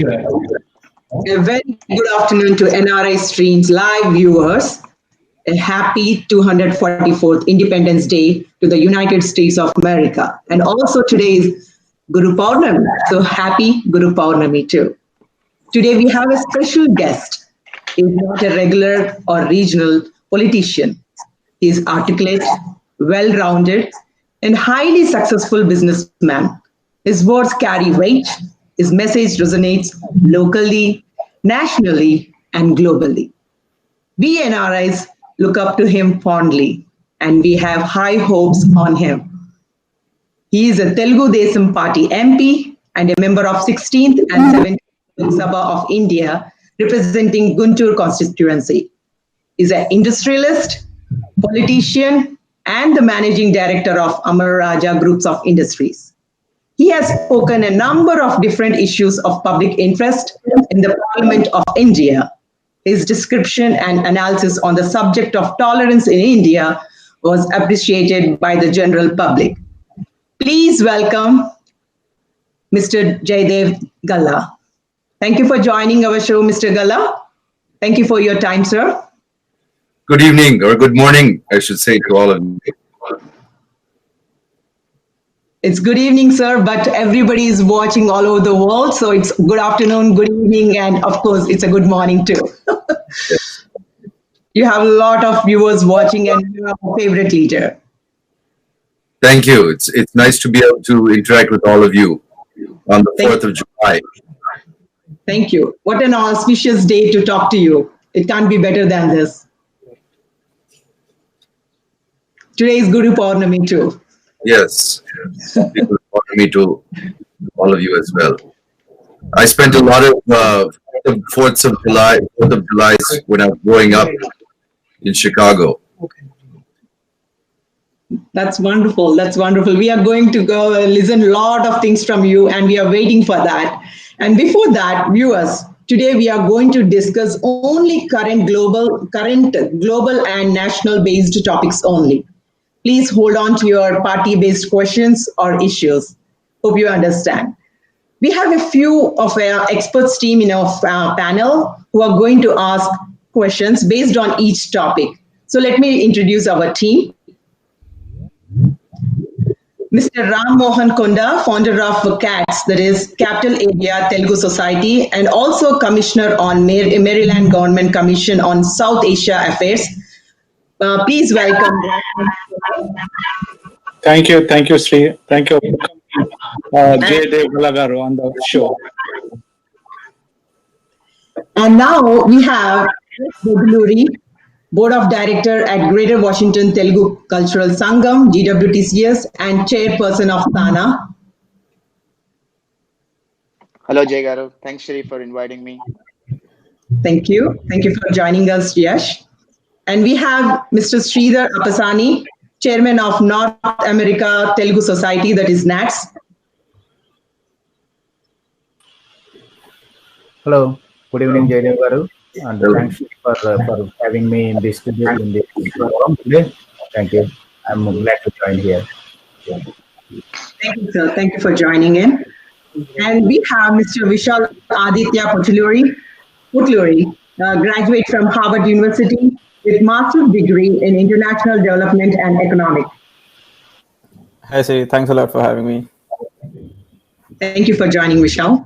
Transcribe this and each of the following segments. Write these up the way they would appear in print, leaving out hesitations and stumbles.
A very good afternoon to NRIstreams live viewers. A happy 244th Independence Day to the United States of America. And also today is Guru Purnami. So happy Guru Purnami too. Today we have a special guest. He is not a regular or regional politician. He is articulate, well-rounded, and highly successful businessman. His words carry weight. His message resonates locally, nationally, and globally. We NRIs look up to him fondly, and we have high hopes on him. He is a Telugu Desam Party MP and a member of 16th and 17th Lok Sabha of India, representing Guntur constituency. He is an industrialist, politician, and the managing director of Amar Raja Groups of Industries. He has spoken a number of different issues of public interest in the Parliament of India. His description and analysis on the subject of tolerance in India was appreciated by the general public. Please welcome Mr. Jayadev Galla. Thank you for joining our show, Mr. Galla. Thank you for your time, sir. Good evening, or good morning, I should say, to all of you. It's good evening, sir, but everybody is watching all over the world. So it's good afternoon, good evening, and of course, it's a good morning too. Yes. You have a lot of viewers watching and you're our favorite leader. Thank you. It's nice to be able to interact with all of you on the 4th of July. Thank you. What an auspicious day to talk to you. It can't be better than this. Today is Guru Purnami too. Yes. People want me to all of you as well. I spent a lot of 4th of July when I was growing up in Chicago. That's wonderful. That's wonderful. We are going to go listen a lot of things from you, and we are waiting for that. And before that, viewers, today we are going to discuss only current global and national based topics only. Please hold on to your party-based questions or issues. Hope you understand. We have a few of our experts team in our panel who are going to ask questions based on each topic. So let me introduce our team. Mr. Ram Mohan Konda, founder of CATS, that is Capital Area Telugu Society, and also Commissioner on Maryland Government Commission on South Asia Affairs. Please welcome. Thank you, Sri. Thank you. Jayadev Galla on the show. And now we have Bedluri, Board of Director at Greater Washington Telugu Cultural Sangam, GWTCS, and Chairperson of TANA. Hello, Jay Garu. Thanks, Shri, for inviting me. Thank you. Thank you for joining us, Yash. And we have Mr. Sridhar Apasani, Chairman of North America Telugu Society, that is NATS. Hello, good evening, Jayadev Garu, and thanks for having me in this program today. Thank you. I'm glad to join here. Thank you, sir. Thank you for joining in. And we have Mr. Vishal Aditya Putluri, graduate from Harvard University with master's degree in international development and economics. Hi, Sri. Thanks a lot for having me. Thank you for joining, Vishal.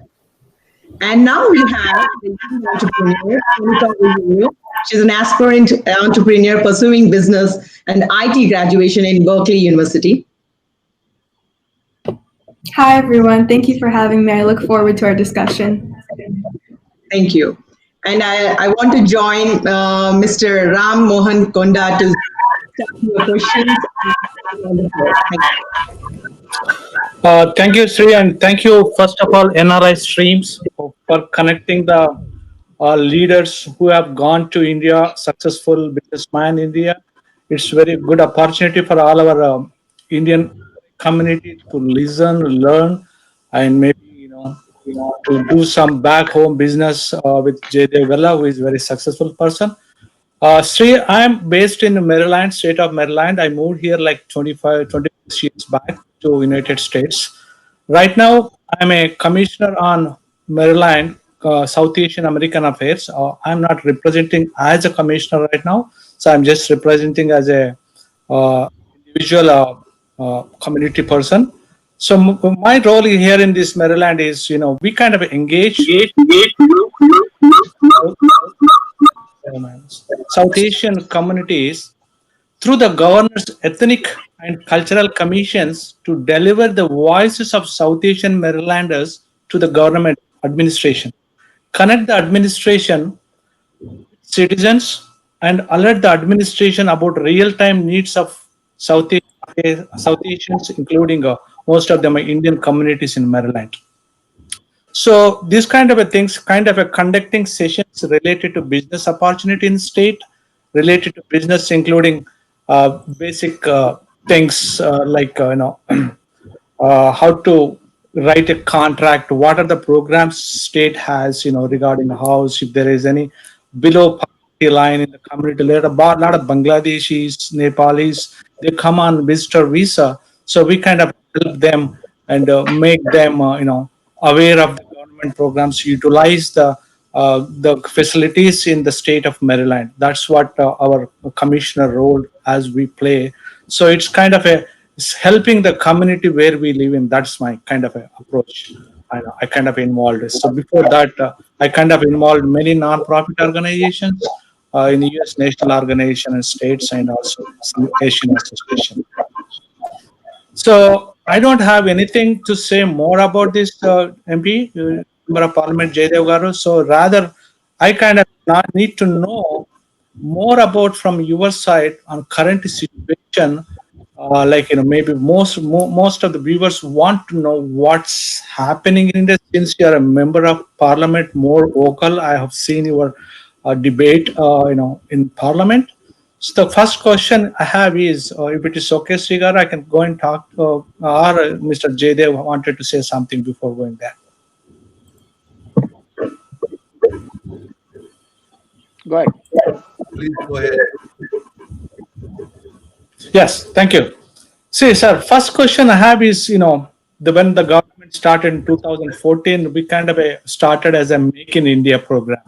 And now we have the young entrepreneur, Monica Uyuru. She's an aspirant entrepreneur pursuing business and IT graduation in Berkeley University. Hi, everyone. Thank you for having me. I look forward to our discussion. Thank you. And I want to join Mr. Ram Mohan Konda to start your questions. Thank you, Sri, and thank you, first of all, NRIstreams for connecting the leaders who have gone to India, successful businessman in India. It's very good opportunity for all our Indian community to listen, learn, and maybe to do some back home business with Jayadev Galla, who is a very successful person. Sri, I'm based in Maryland, state of Maryland. I moved here like 26 years back to United States. Right now, I'm a commissioner on Maryland South Asian American affairs. I'm not representing as a commissioner right now, so I'm just representing as a individual community person. So my role here in this Maryland is, we kind of engage South Asian communities through the governor's ethnic and cultural commissions to deliver the voices of South Asian Marylanders to the government administration, connect the administration, citizens, and alert the administration about real-time needs of South Asians, including most of them are Indian communities in Maryland. So these kind of things, conducting sessions related to business opportunity in state, related to business, including basic things like how to write a contract, what are the programs state has, regarding the house, if there is any below poverty line in the community. There are a lot of Bangladeshis, Nepalis, they come on visitor visa, so we kind of help them and make them aware of the government programs, utilize the facilities in the state of Maryland. That's what our commissioner role as we play. So it's kind of it's helping the community where we live in. That's my kind of approach. I kind of involved. So before that, I kind of involved many non-profit organizations in the U.S. national organization and states, and also some Asian association. So I don't have anything to say more about this, MP, Member of Parliament Jayadev Galla. So rather, I kind of need to know more about from your side on current situation. Maybe most of the viewers want to know what's happening in India. Since you are a member of Parliament, more vocal. I have seen your debate, in Parliament. So the first question I have is, if it is okay, Srigar, I can go and talk, or Mr. Jayadev wanted to say something before going there. Go ahead. Please go ahead. Yes, thank you. See, sir, first question I have is, when the government started in 2014, we kind of started as a Make in India program.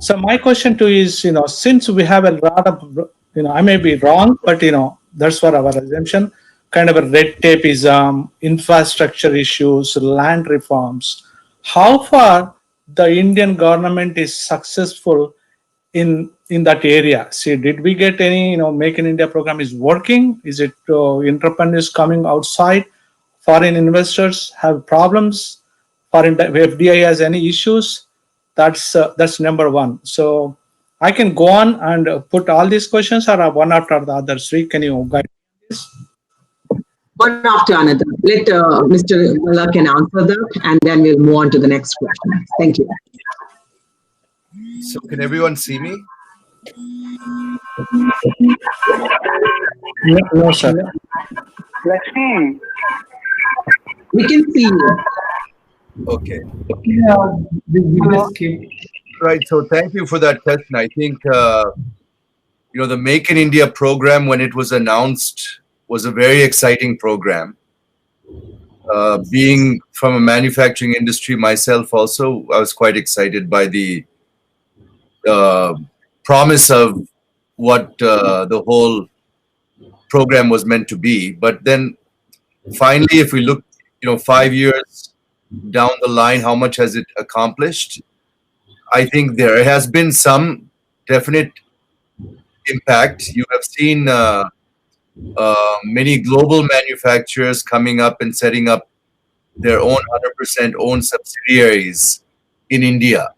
So my question to you is, since we have a lot of, I may be wrong, but, that's what our assumption, kind of a red tapeism, infrastructure issues, land reforms. How far the Indian government is successful in that area? See, did we get any, Make in India program is working? Is it entrepreneurs coming outside? Foreign investors have problems? Foreign FDI has any issues? That's number one. So I can go on and put all these questions, or one after the other. Sri, can you guide this? One after another. Let Mr. Galla can answer that, and then we'll move on to the next question. Thank you. So can everyone see me? No, sir. We can see you. Okay. Right. So thank you for that question. I think, the Make in India program, when it was announced, was a very exciting program. Being from a manufacturing industry myself also, I was quite excited by the promise of what the whole program was meant to be. But then finally, if we look, 5 years down the line, how much has it accomplished? I think there has been some definite impact. You have seen many global manufacturers coming up and setting up their own 100% owned subsidiaries in India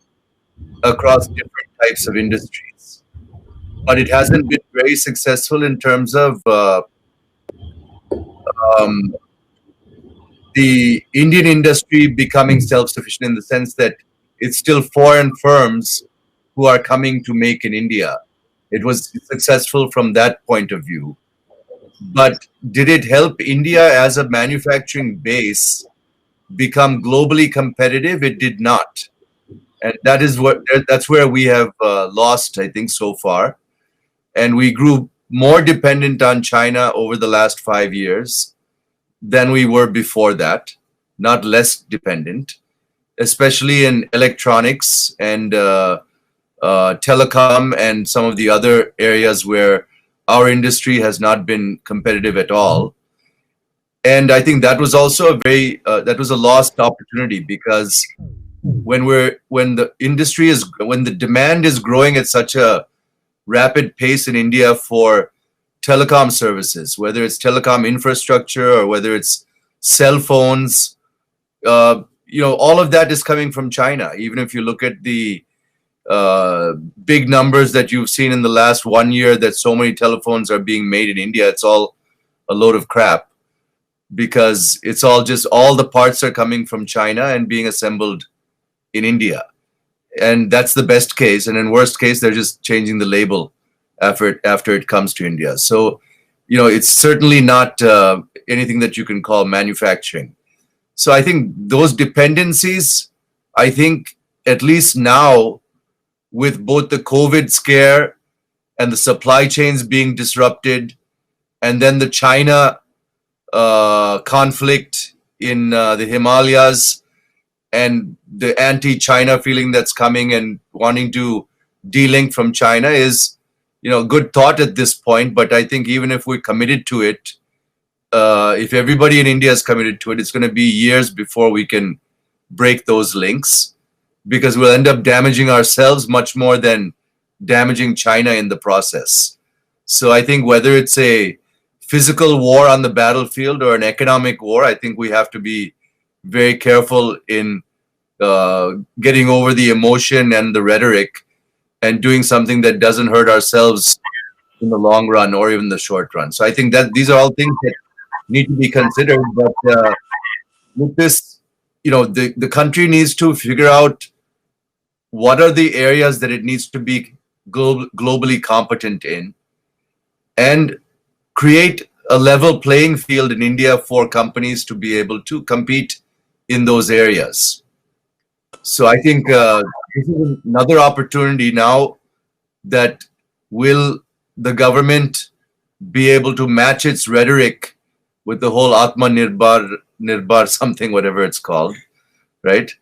across different types of industries. But it hasn't been very successful in terms of the Indian industry becoming self-sufficient, in the sense that it's still foreign firms who are coming to make in India. It was successful from that point of view. But did it help India as a manufacturing base become globally competitive? It did not. And that's where we have lost, I think, so far. And we grew more dependent on China over the last 5 years than we were before that, not less dependent. especially in electronics and telecom and some of the other areas where our industry has not been competitive at all. And I think that was also that was a lost opportunity, because when the demand is growing at such a rapid pace in India for telecom services, whether it's telecom infrastructure or whether it's cell phones, all of that is coming from China. Even if you look at the big numbers that you've seen in the last 1 year that so many telephones are being made in India, it's all a load of crap, because it's all the parts are coming from China and being assembled in India. And that's the best case. And in worst case, they're just changing the label after it comes to India. So, it's certainly not anything that you can call manufacturing. So I think those dependencies, I think at least now, with both the COVID scare and the supply chains being disrupted, and then the China conflict in the Himalayas, and the anti-China feeling that's coming and wanting to de-link from China is, good thought at this point. But I think even if we're committed to it, if everybody in India is committed to it, it's going to be years before we can break those links, because we'll end up damaging ourselves much more than damaging China in the process. So I think whether it's a physical war on the battlefield or an economic war, I think we have to be very careful in getting over the emotion and the rhetoric and doing something that doesn't hurt ourselves in the long run or even the short run. So I think that these are all things that need to be considered. But with this, the country needs to figure out what are the areas that it needs to be globally competent in, and create a level playing field in India for companies to be able to compete in those areas. So I think this is another opportunity now that will the government be able to match its rhetoric with the whole Atma Nirbhar something, whatever it's called, right?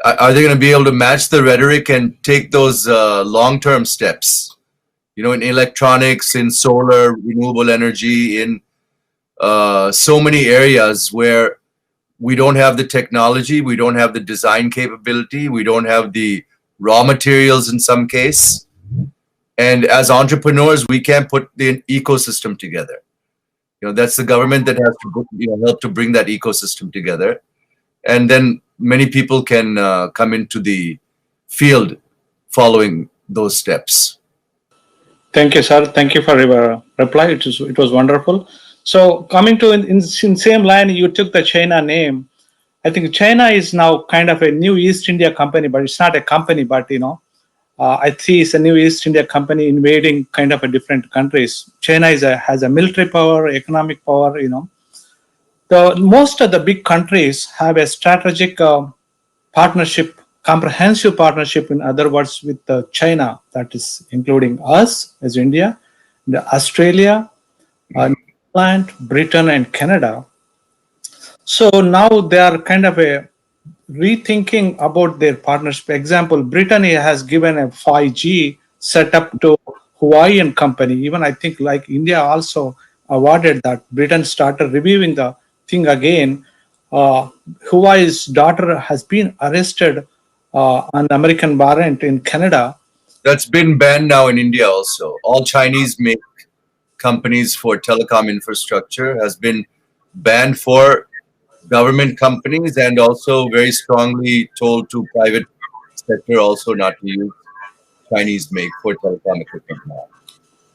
Are they going to be able to match the rhetoric and take those long-term steps, in electronics, in solar, renewable energy, in so many areas where we don't have the technology, we don't have the design capability, we don't have the raw materials in some case. And as entrepreneurs, we can't put the ecosystem together. That's the government that has to help to bring that ecosystem together. And then many people can come into the field following those steps. Thank you, sir. Thank you for your reply. It was wonderful. So coming to in same line, you took the China name. I think China is now kind of a new East India company, but it's not a company, but I see it's a new East India company invading kind of a different countries. China has a military power, economic power, most of the big countries have a strategic partnership, comprehensive partnership, in other words, with China, that is including us as India, Australia, New Zealand, Britain, and Canada. So now they are kind of rethinking about their partnership. Example, Britain has given a 5G setup to Hawaiian company. Even I think like India also awarded that. Britain started reviewing the thing again. Hawaii's daughter has been arrested on American warrant in Canada. That's been banned now in India also. All Chinese-made companies for telecom infrastructure has been banned for government companies, and also very strongly told to private sector also not to use Chinese-made for telecom equipment now.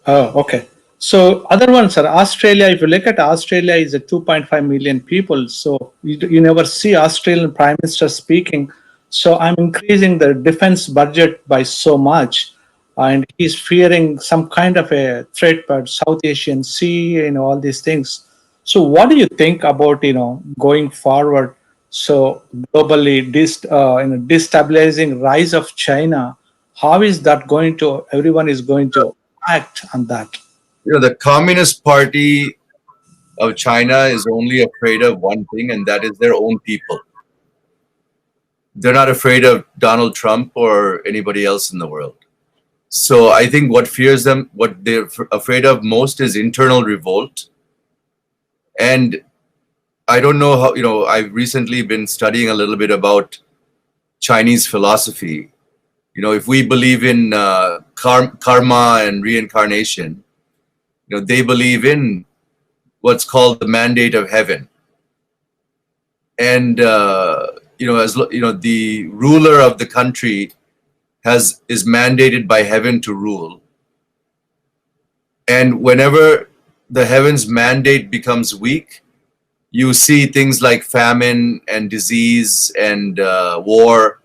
Oh, okay. So other ones are Australia. If you look at Australia, is a 2.5 million people. So you never see Australian Prime Minister speaking. So I'm increasing the defense budget by so much. And he's fearing some kind of a threat by South Asian Sea and all these things. So what do you think about, going forward? So globally, destabilizing rise of China, how is that going to, everyone is going to act on that? The Communist Party of China is only afraid of one thing, and that is their own people. they're not afraid of Donald Trump or anybody else in the world. So I think what fears them, what they're afraid of most is internal revolt. And I don't know how, I've recently been studying a little bit about Chinese philosophy. If we believe in karma and reincarnation, they believe in what's called the mandate of heaven. And, the ruler of the country is mandated by heaven to rule. And whenever the heaven's mandate becomes weak, you see things like famine and disease and war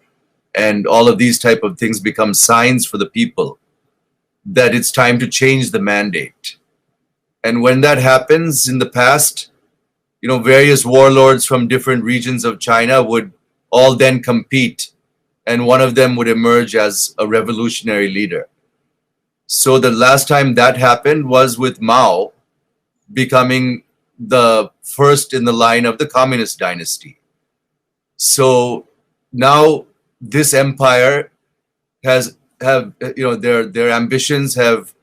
and all of these type of things become signs for the people that it's time to change the mandate. And when that happens in the past, various warlords from different regions of China would all then compete, and one of them would emerge as a revolutionary leader. So the last time that happened was with Mao becoming the first in the line of the communist dynasty. So now this empire have their ambitions have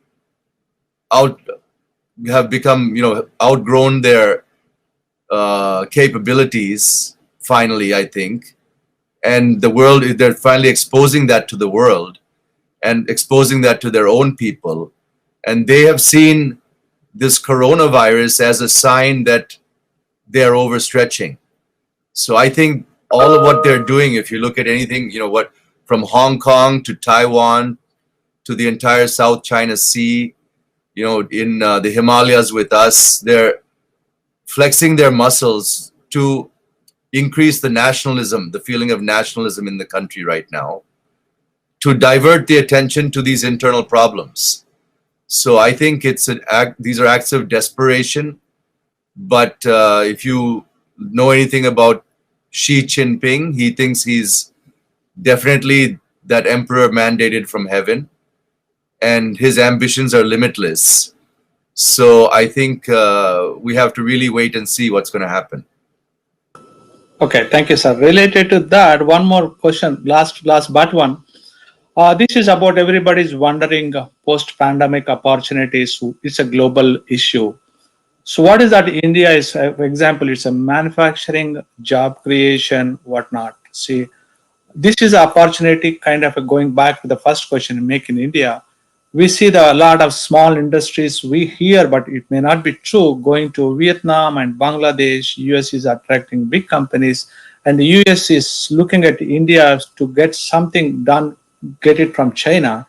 become outgrown their capabilities finally, I think, and they're finally exposing that to the world and exposing that to their own people, and they have seen this coronavirus as a sign that they're overstretching. So I think all of what they're doing, if you look at anything, from Hong Kong to Taiwan to the entire South China Sea, in the Himalayas with us, they're flexing their muscles to increase the nationalism, the feeling of nationalism in the country right now, to divert the attention to these internal problems. So I think these are acts of desperation. But if you know anything about Xi Jinping, he thinks he's definitely that emperor mandated from heaven, and his ambitions are limitless. So I think we have to really wait and see what's going to happen. Okay, thank you, sir. Related to that, one more question, last but one. This is about everybody's wondering post-pandemic opportunities. It's a global issue. So what is that India is, for example, it's a manufacturing, job creation, whatnot. See, this is an opportunity kind of going back to the first question, Make in India. We see a lot of small industries we hear, but it may not be true, going to Vietnam and Bangladesh. US is attracting big companies, and the US is looking at India to get something done, get it from China.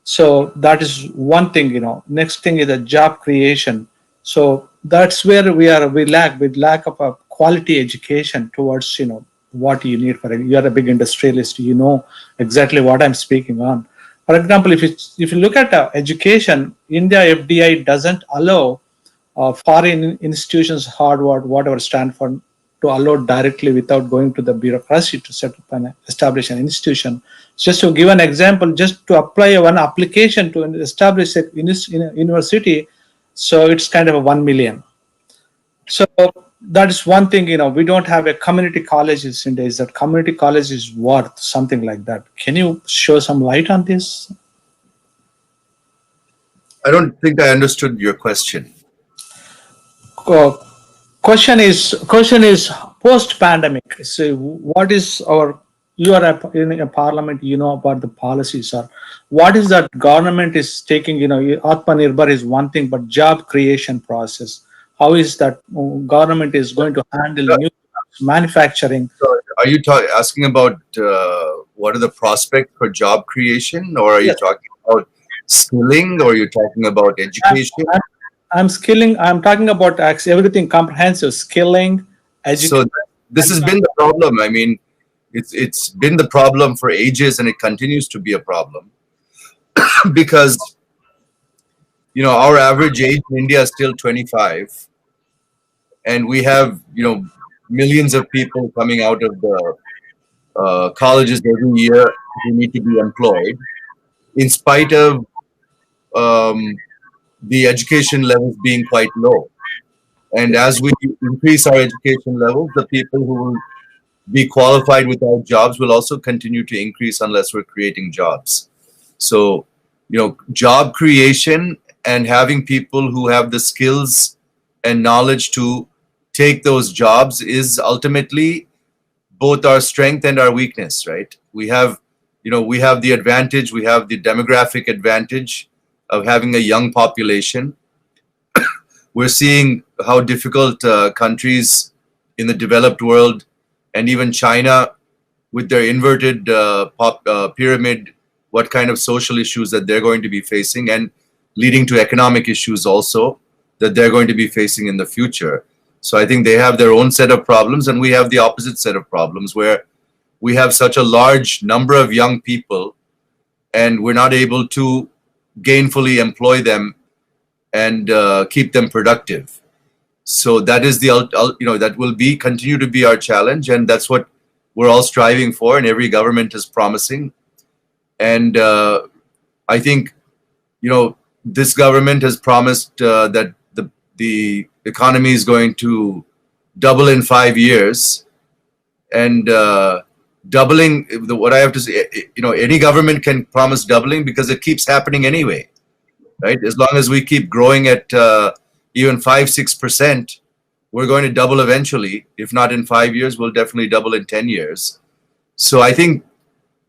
So that is one thing, Next thing is the job creation. So that's where we lack of a quality education towards, what you need you are a big industrialist, you know exactly what I'm speaking on. For example, if you look at education, India FDI doesn't allow foreign institutions, Harvard, whatever, Stanford, to allow directly without going to the bureaucracy to set up and establish an institution. Just to give an example, just to apply one application to establish a university, so it's kind of a 1 million. So that is one thing, we don't have a community colleges in days that community college is worth something like that. Can you show some light on this? I don't think I understood your question. Question is post-pandemic. So what is you are in a parliament, about the policies, or what is that government is taking, Atmanirbhar is one thing, but job creation process, how is that government is going to handle new manufacturing? So are you asking about what are the prospects for job creation, or are you talking about skilling, or are you talking about education? I'm talking about everything comprehensive, skilling, education. So this has been the problem. I mean, it's been the problem for ages, and it continues to be a problem because our average age in India is still 25, and we have millions of people coming out of the colleges every year who need to be employed, in spite of the education levels being quite low. And as we increase our education levels, the people who will be qualified without jobs will also continue to increase unless we're creating jobs. So, job creation and having people who have the skills and knowledge to take those jobs is ultimately both our strength and our weakness, right? We have the advantage, we have the demographic advantage of having a young population. We're seeing how difficult countries in the developed world and even China with their inverted pyramid, what kind of social issues that they're going to be facing and leading to economic issues also that they're going to be facing in the future. So I think they have their own set of problems and we have the opposite set of problems where we have such a large number of young people and we're not able to gainfully employ them and keep them productive. So that is that will continue to be our challenge, and that's what we're all striving for, and every government is promising. And I think this government has promised that the economy is going to double in 5 years, and doubling. What I have to say, any government can promise doubling because it keeps happening anyway, right? As long as we keep growing at even 5-6%, we're going to double eventually. If not in 5 years, we'll definitely double in 10 years. So I think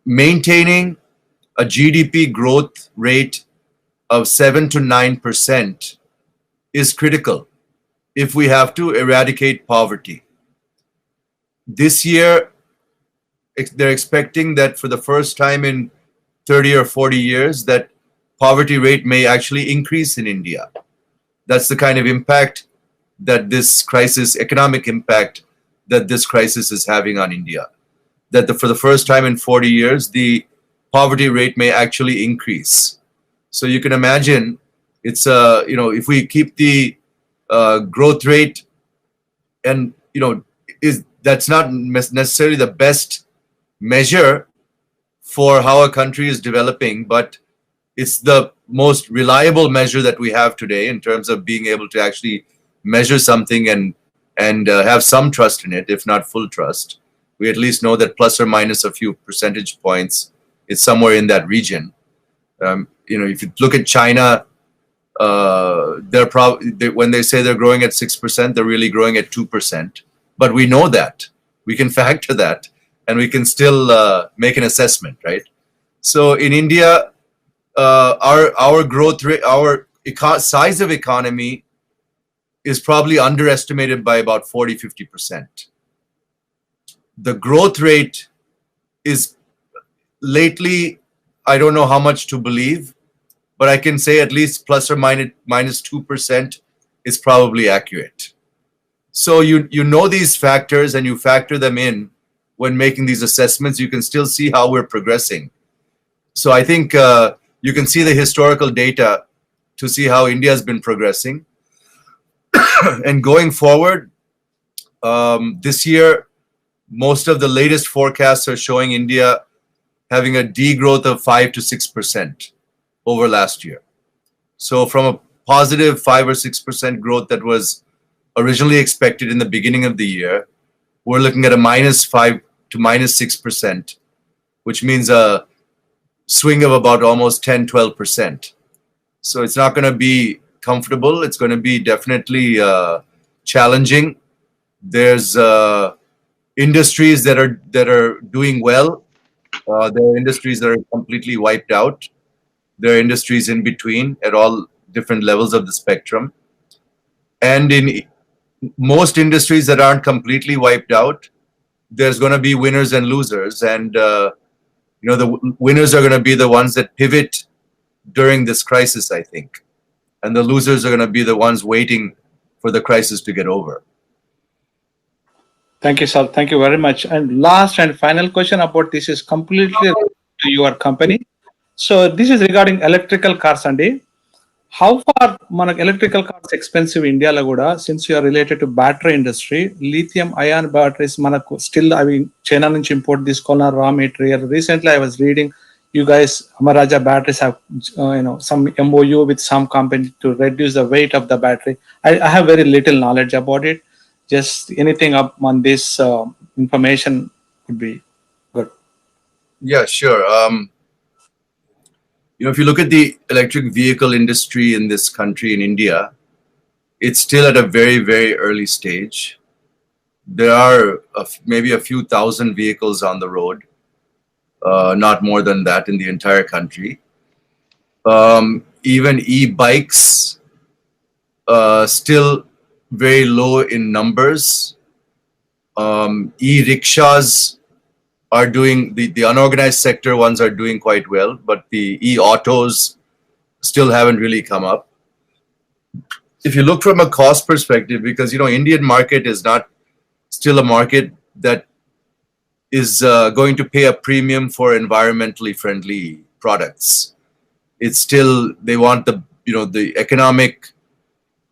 maintaining a GDP growth rate of 7 to 9% is critical if we have to eradicate poverty. This year, they're expecting that for the first time in 30 or 40 years, that poverty rate may actually increase in India. That's the kind of impact that this crisis, economic impact that this crisis is having on India. That for the first time in 40 years, the poverty rate may actually increase. So you can imagine it's if we keep the growth rate, and that's not necessarily the best measure for how a country is developing, but it's the most reliable measure that we have today in terms of being able to actually measure something and have some trust in it, if not full trust. We at least know that plus or minus a few percentage points, it's somewhere in that region. If you look at China, when they say they're growing at 6%, they're really growing at 2%. But we know that. We can factor that, and we can still make an assessment, right? So in India, our growth rate, our size of economy is probably underestimated by about 40-50%. The growth rate is lately, I don't know how much to believe, but I can say at least plus or minus 2% is probably accurate. So you know these factors and you factor them in when making these assessments. You can still see how we're progressing. So I think you can see the historical data to see how India has been progressing. And going forward, this year, most of the latest forecasts are showing India having a degrowth of 5 to 6% over last year. So from a positive 5 or 6% growth that was originally expected in the beginning of the year, we're looking at a minus 5 to minus 6%, which means a swing of about almost 10-12%. So it's not going to be comfortable. It's going to be definitely challenging. There's industries that are doing well. There are industries that are completely wiped out. There are industries in between at all different levels of the spectrum. And in most industries that aren't completely wiped out, there's going to be winners and losers. And the winners are going to be the ones that pivot during this crisis, I think. And the losers are going to be the ones waiting for the crisis to get over. Thank you, sir. Thank you very much. And last and final question about this is completely to your company. So this is regarding electrical cars, Andy. How far manak electrical cars expensive India la kuda, since you are related to battery industry, lithium ion batteries manaku still China nunchi import this raw material. Recently I was reading you guys Amaraja batteries have some MOU with some company to reduce the weight of the battery. I have very little knowledge about it. Just anything up on this information would be good. Yeah, sure. If you look at the electric vehicle industry in this country, in India, it's still at a very, very early stage. There are maybe a few thousand vehicles on the road, not more than that in the entire country. Even e-bikes, still very low in numbers. E-rickshaws are doing, the unorganized sector ones are doing quite well, but the e-autos still haven't really come up. If you look from a cost perspective, because Indian market is not still a market that is going to pay a premium for environmentally friendly products. It's still, they want the economic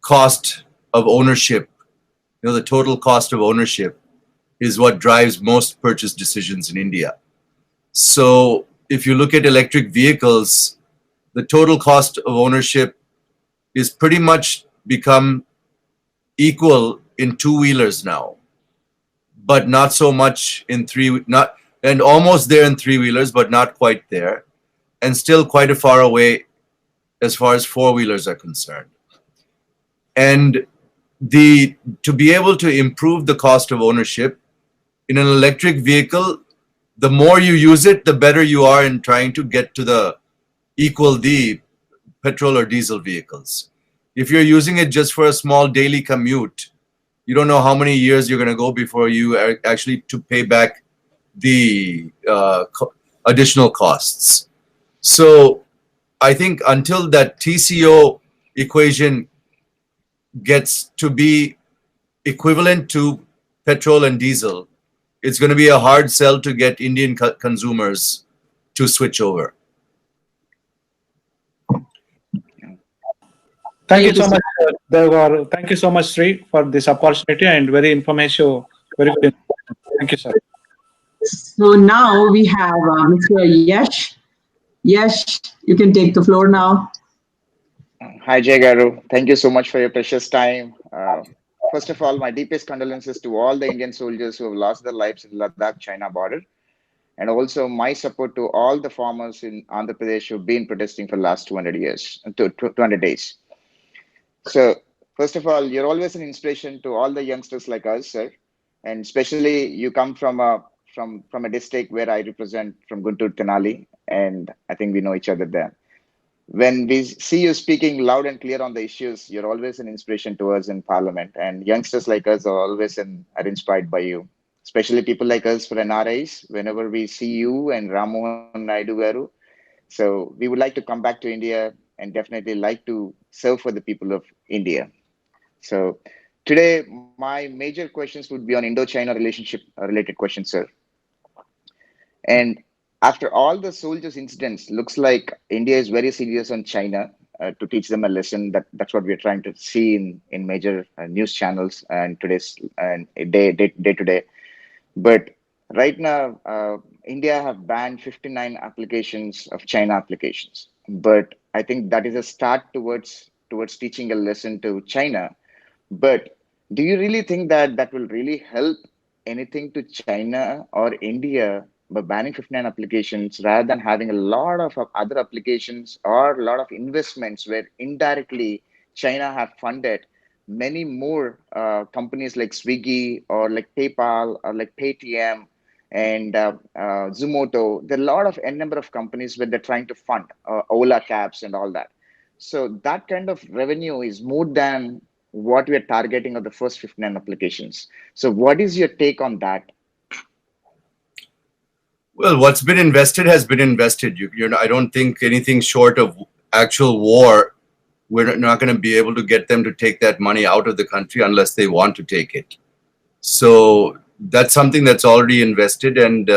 cost of ownership, the total cost of ownership is what drives most purchase decisions in India. So if you look at electric vehicles, the total cost of ownership is pretty much become equal in two-wheelers now, but not so much in and almost there in three-wheelers, but not quite there, and still quite a far away as far as four-wheelers are concerned. And to be able to improve the cost of ownership in an electric vehicle, the more you use it, the better you are in trying to get to equal the petrol or diesel vehicles. If you're using it just for a small daily commute, you don't know how many years you're going to go before you are actually to pay back the additional costs. So I think until that TCO equation gets to be equivalent to petrol and diesel, it's going to be a hard sell to get Indian consumers to switch over. Thank you so much, Devar. Thank you so much, Sri, for this opportunity and very informative, very good information. Thank you, sir. So now we have Mr. Yash. Yash, you can take the floor now. Hi, Jay Garu. Thank you so much for your precious time. First of all, my deepest condolences to all the Indian soldiers who have lost their lives in Ladakh, China border. And also my support to all the farmers in Andhra Pradesh who've been protesting for the last 200 days. So, first of all, you're always an inspiration to all the youngsters like us, sir. And especially you come from a district where I represent, from Guntur, Tenali, and I think we know each other there. When we see you speaking loud and clear on the issues, you're always an inspiration to us in Parliament. And youngsters like us are always are inspired by you, especially people like us for NRIs. Whenever we see you and Ramu and Naidu Garu, so we would like to come back to India and definitely like to serve for the people of India. So today, my major questions would be on Indo-China relationship related questions, sir. And after all the soldiers' incidents, looks like India is very serious on China to teach them a lesson. That's what we're trying to see in major news channels and today's day to day. But right now, India have banned 59 applications of China applications. But I think that is a start towards teaching a lesson to China. But do you really think that will really help anything to China or India by banning 59 applications rather than having a lot of other applications or a lot of investments where indirectly China have funded many more companies like Swiggy or like PayPal or like Paytm and Zomato? There are a lot of number of companies where they're trying to fund Ola cabs and all that. So that kind of revenue is more than what we are targeting of the first 59 applications. So what is your take on that? Well, what's been invested has been invested. I don't think anything short of actual war, we're not going to be able to get them to take that money out of the country unless they want to take it. So that's something that's already invested, and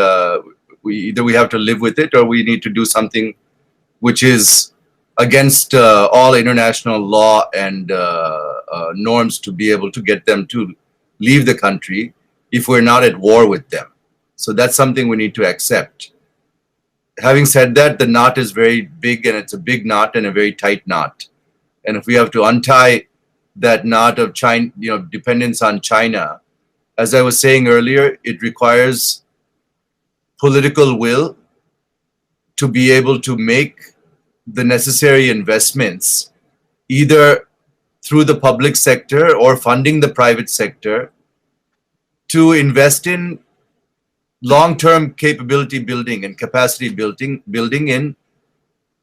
we have to live with it, or we need to do something which is against all international law and norms to be able to get them to leave the country if we're not at war with them. So that's something we need to accept. Having said that, the knot is very big, and it's a big knot and a very tight knot. And if we have to untie that knot of China, dependence on China, as I was saying earlier, it requires political will to be able to make the necessary investments, either through the public sector or funding the private sector, to invest in long-term capability building and capacity building in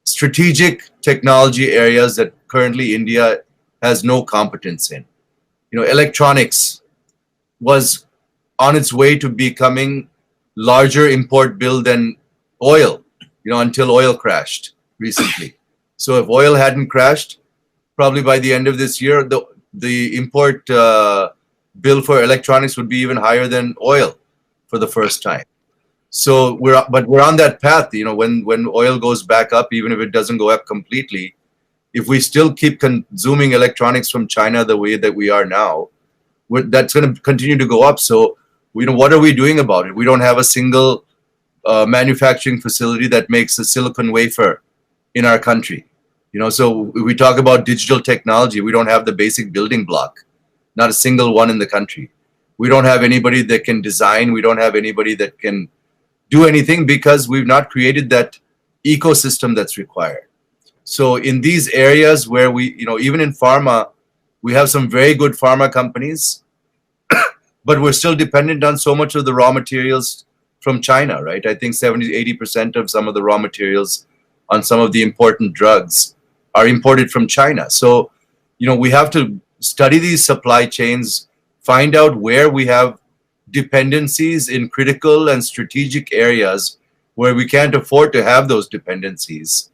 strategic technology areas that currently India has no competence in. You know, electronics was on its way to becoming larger import bill than oil, you know, until oil crashed recently. So if oil hadn't crashed, probably by the end of this year, the import bill for electronics would be even higher than oil for the first time. So we're on that path. You know, when oil goes back up, even if it doesn't go up completely, if we still keep consuming electronics from China the way that we are now, that's going to continue to go up. So, you know, what are we doing about it? We don't have a single manufacturing facility that makes a silicon wafer in our country. You know, so we talk about digital technology. We don't have the basic building block, not a single one in the country. We don't have anybody that can design. We don't have anybody that can do anything because we've not created that ecosystem that's required. So in these areas where we, you know, even in pharma, we have some very good pharma companies, but we're still dependent on so much of the raw materials from China, right? I think 70–80% of some of the raw materials on some of the important drugs are imported from China. So, you know, we have to study these supply chains, find out where we have dependencies in critical and strategic areas where we can't afford to have those dependencies.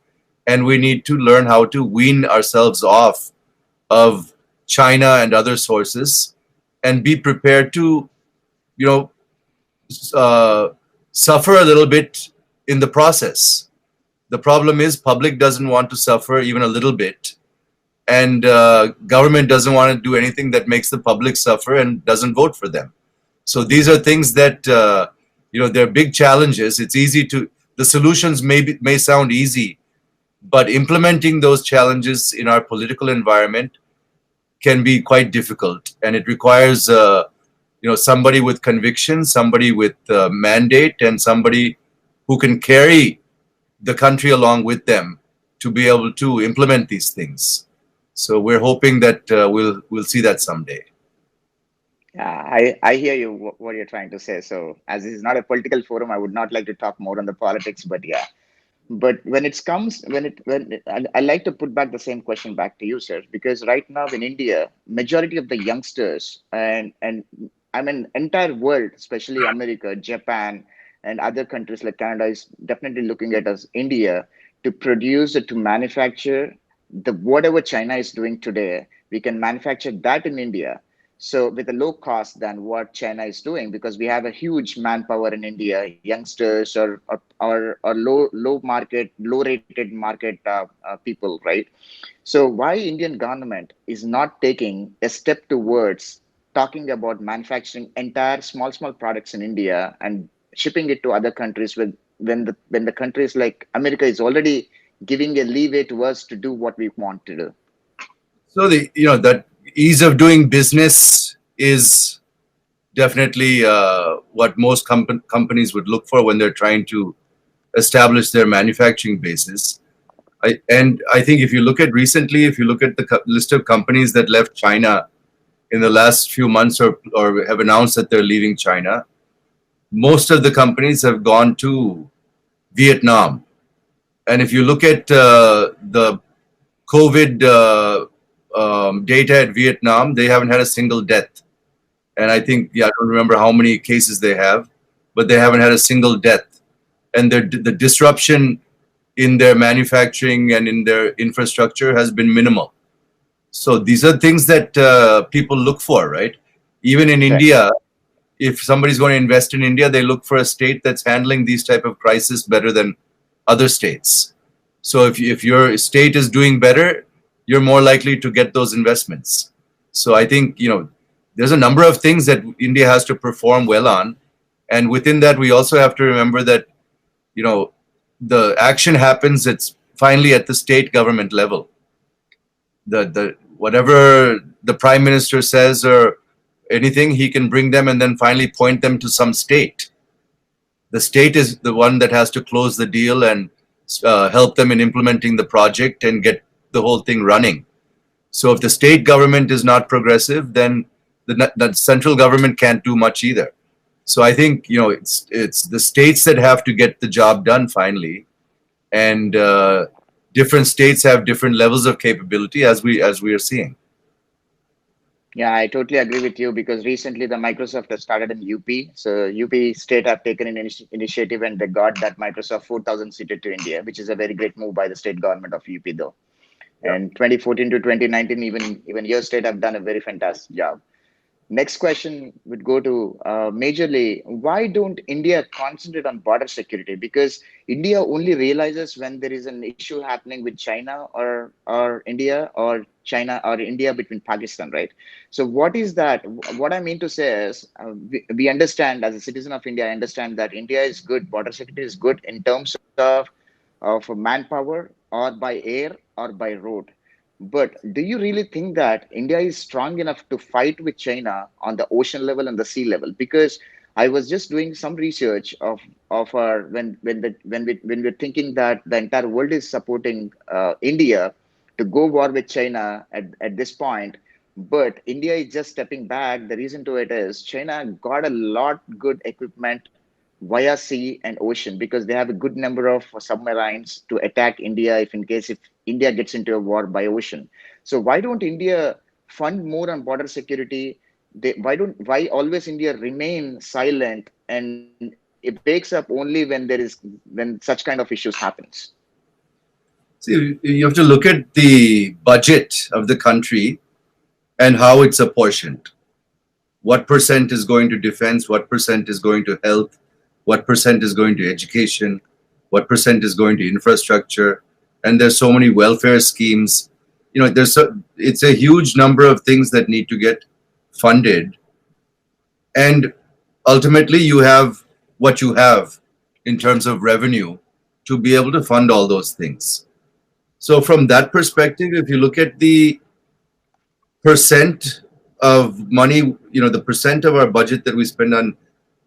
And we need to learn how to wean ourselves off of China and other sources and be prepared to, you know, suffer a little bit in the process. The problem is public doesn't want to suffer even a little bit. And government doesn't want to do anything that makes the public suffer and doesn't vote for them. So these are things that, you know, they're big challenges. It's easy to, the solutions may sound easy, but implementing those challenges in our political environment can be quite difficult. And it requires, you know, somebody with conviction, somebody with mandate, and somebody who can carry the country along with them to be able to implement these things. So we're hoping that we'll see that someday. Yeah, I hear you, what you're trying to say. So as this is not a political forum, I would not like to talk more on the politics, but yeah. But when it comes, I like to put back the same question back to you, sir, because right now in India, majority of the youngsters and I mean, entire world, especially America, Japan, and other countries like Canada is definitely looking at us, India, to produce, to manufacture the whatever China is doing today, we can manufacture that in India. So with a low cost than what China is doing, because we have a huge manpower in India, youngsters or low rated market people, right? So why Indian government is not taking a step towards talking about manufacturing entire small products in India and shipping it to other countries when the countries like America is already giving a leeway to us to do what we want to do? So that ease of doing business is definitely what most companies would look for when they're trying to establish their manufacturing bases. I think if you look at the list of companies that left China in the last few months or have announced that they're leaving China, most of the companies have gone to Vietnam. And if you look at the COVID data at Vietnam, they haven't had a single death. And I think, I don't remember how many cases they have, but they haven't had a single death. And the disruption in their manufacturing and in their infrastructure has been minimal. So these are things that people look for, right? Even in India, if somebody's going to invest in India, they look for a state that's handling these type of crises better than other states. So if your state is doing better, you're more likely to get those investments. So I think, there's a number of things that India has to perform well on. And within that, we also have to remember that, the action happens, it's finally at the state government level. Whatever the prime minister says or anything, he can bring them and then finally point them to some state. The state is the one that has to close the deal and help them in implementing the project and get the whole thing running. So if the state government is not progressive, then the central government can't do much either. So I think, you know, it's the states that have to get the job done finally, and different states have different levels of capability, as we are seeing. Yeah, I totally agree with you, because recently the Microsoft has started in UP. So UP state have taken an initiative and they got that Microsoft 4,000 seated to India, which is a very great move by the state government of UP though. Yeah. And 2014 to 2019, even your state have done a very fantastic job. Next question would go to majorly, why don't India concentrate on border security? Because India only realizes when there is an issue happening with China or India, or China or India between Pakistan, right? So what is that? What I mean to say is, we understand, as a citizen of India, I understand that India is good, border security is good in terms of manpower, or by air or by road. But do you really think that India is strong enough to fight with China on the ocean level and the sea level? Because I was just doing some research of our when we're thinking that the entire world is supporting India to go war with China at this point, but India is just stepping back. The reason to it is China got a lot good equipment via sea and ocean, because they have a good number of submarines to attack India if India gets into a war by ocean. So why don't India fund more on border security? Why always India remain silent, and it wakes up only when such kind of issues happens? See, you have to look at the budget of the country and how it's apportioned. What percent is going to defense? What percent is going to health? What percent is going to education? What percent is going to infrastructure? And there's so many welfare schemes. You know, it's a huge number of things that need to get funded. And ultimately, you have what you have in terms of revenue to be able to fund all those things. So from that perspective, if you look at the percent of money, you know, the percent of our budget that we spend on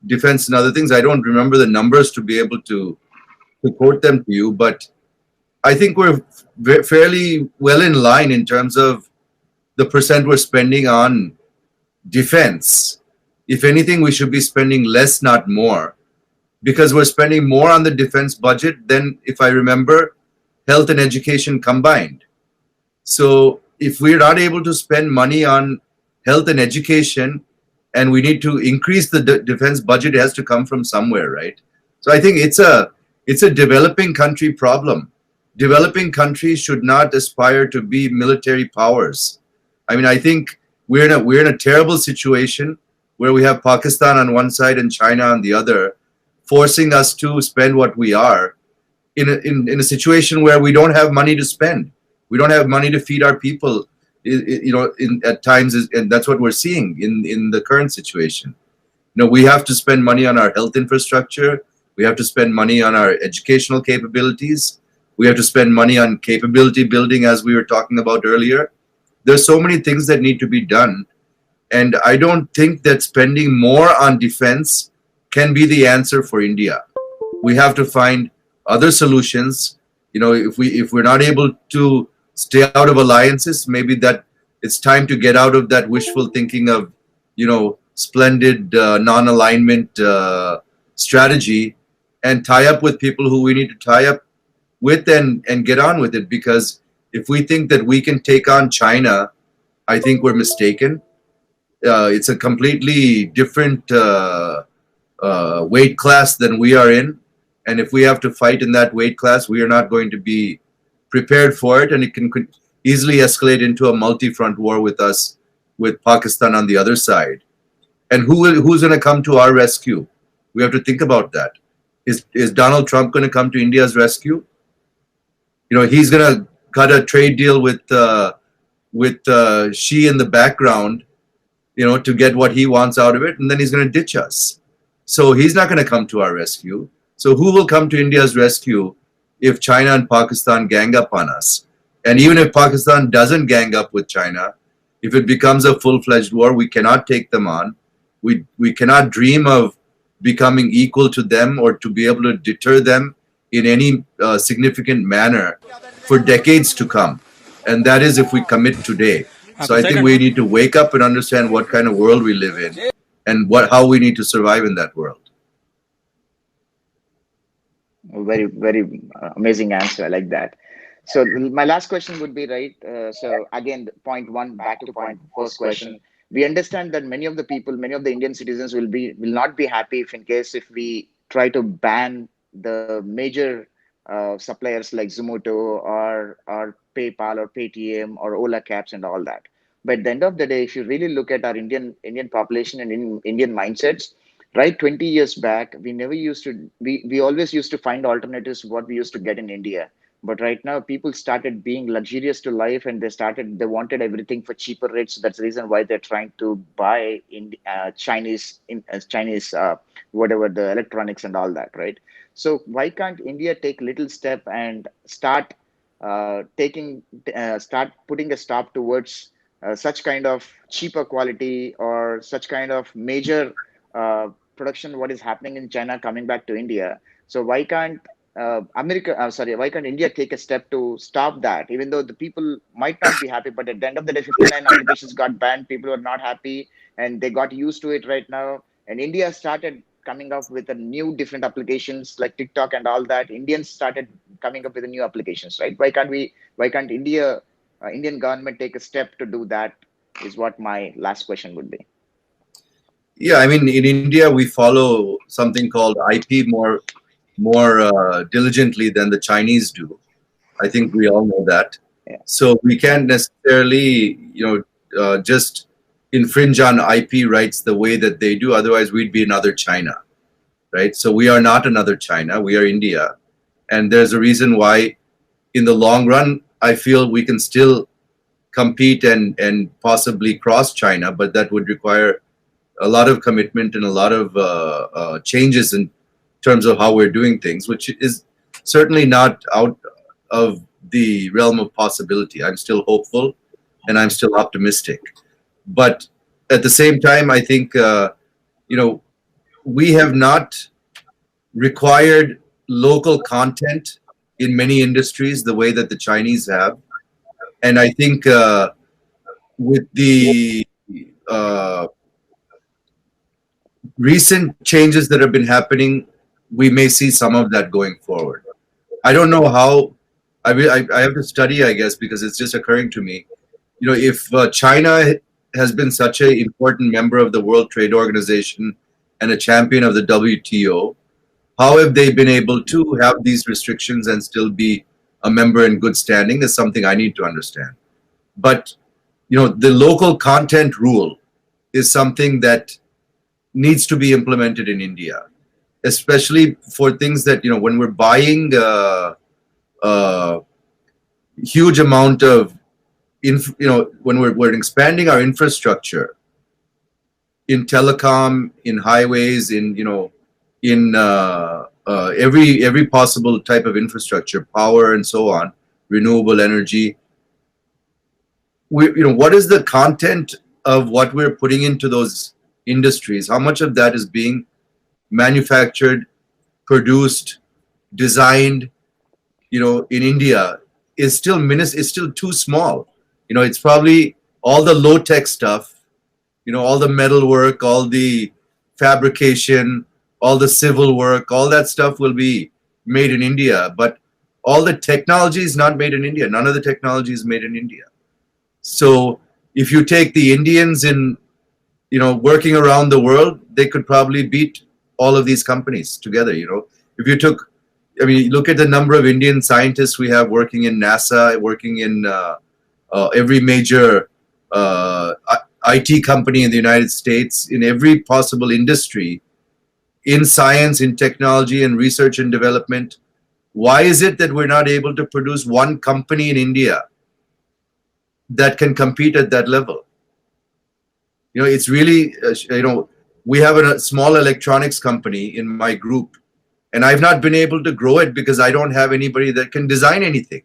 defense and other things, I don't remember the numbers to be able to quote them to you, but I think we're fairly well in line in terms of the percent we're spending on defense. If anything, we should be spending less, not more, because we're spending more on the defense budget than, if I remember, health and education combined. So if we're not able to spend money on health and education, and we need to increase the defense budget, it has to come from somewhere, right? So I think it's a developing country problem. Developing countries should not aspire to be military powers. I mean, I think we're in a terrible situation where we have Pakistan on one side and China on the other, forcing us to spend what we are in a situation where we don't have money to spend. We don't have money to feed our people. You know, at times, and that's what we're seeing in the current situation. You know, we have to spend money on our health infrastructure. We have to spend money on our educational capabilities. We have to spend money on capability building, as we were talking about earlier. There's so many things that need to be done. And I don't think that spending more on defense can be the answer for India. We have to find other solutions. You know, if we're not able to stay out of alliances, maybe that it's time to get out of that wishful thinking of, you know, splendid non-alignment strategy, and tie up with people who we need to tie up with and get on with it. Because if we think that we can take on China, I think we're mistaken. It's a completely different weight class than we are in. And if we have to fight in that weight class, we are not going to be prepared for it, and it can easily escalate into a multi-front war with us, with Pakistan on the other side. And who's going to come to our rescue? We have to think about that. Is Donald Trump going to come to India's rescue? You know, he's going to cut a trade deal with Xi in the background, you know, to get what he wants out of it, and then he's going to ditch us. So he's not going to come to our rescue. So who will come to India's rescue if China and Pakistan gang up on us? And even if Pakistan doesn't gang up with China, If it becomes a full-fledged war, we cannot take them on. We cannot dream of becoming equal to them or to be able to deter them in any significant manner for decades to come. And that is if we commit today. So I think we need to wake up and understand what kind of world we live in and how we need to survive in that world. Very, very amazing answer. I like that. So my last question would be, right, so again, point one, back to point first question. We understand that many of the people, many of the Indian citizens will not be happy if we try to ban the major suppliers like Zomato or PayPal or Paytm or Ola cabs and all that. But at the end of the day, if you really look at our Indian population and Indian mindsets, right, 20 years back, we always used to find alternatives to what we used to get in India. But right now, people started being luxurious to life, and they wanted everything for cheaper rates. So that's the reason why they're trying to buy in Chinese, whatever the electronics and all that, right? So why can't India take little step and start putting a stop towards such kind of cheaper quality or such kind of major production, what is happening in China coming back to India? So why can't why can't India take a step to stop that? Even though the people might not be happy, but at the end of the day, 59 applications got banned. People are not happy, and they got used to it right now. And India started coming up with a new different applications like TikTok and all that. Indians started coming up with the new applications, right? Why can't Indian government take a step to do that? Is what my last question would be. Yeah, I mean, in India, we follow something called IP more diligently than the Chinese do. I think we all know that. Yeah. So we can't necessarily, just infringe on IP rights the way that they do. Otherwise, we'd be another China, right? So we are not another China. We are India. And there's a reason why, in the long run, I feel we can still compete and possibly cross China, but that would require a lot of commitment and a lot of changes in terms of how we're doing things, which is certainly not out of the realm of possibility. I'm still hopeful and I'm still optimistic. But at the same time, I think, we have not required local content in many industries the way that the Chinese have. And I think with the recent changes that have been happening, we may see some of that going forward. I don't know how. I have to study, I guess, because it's just occurring to me. If China has been such an important member of the World Trade Organization and a champion of the WTO, how have they been able to have these restrictions and still be a member in good standing is something I need to understand. But, the local content rule is something that needs to be implemented in India, especially for things that, when we're buying a huge amount of, when we're expanding our infrastructure in telecom, in highways, in every possible type of infrastructure, power and so on, renewable energy. What is the content of what we're putting into those industries? How much of that is being manufactured, produced, designed, in India is still too small. It's probably all the low-tech stuff, all the metal work, all the fabrication, all the civil work, all that stuff will be made in India, but all the technology is not made in India. None of the technology is made in India. So if you take the Indians in, working around the world, they could probably beat all of these companies together. If you look at the number of Indian scientists we have working in NASA, working in every major IT company in the United States, in every possible industry, in science, in technology, and research and development. Why is it that we're not able to produce one company in India that can compete at that level? It's really, we have a small electronics company in my group, and I've not been able to grow it because I don't have anybody that can design anything.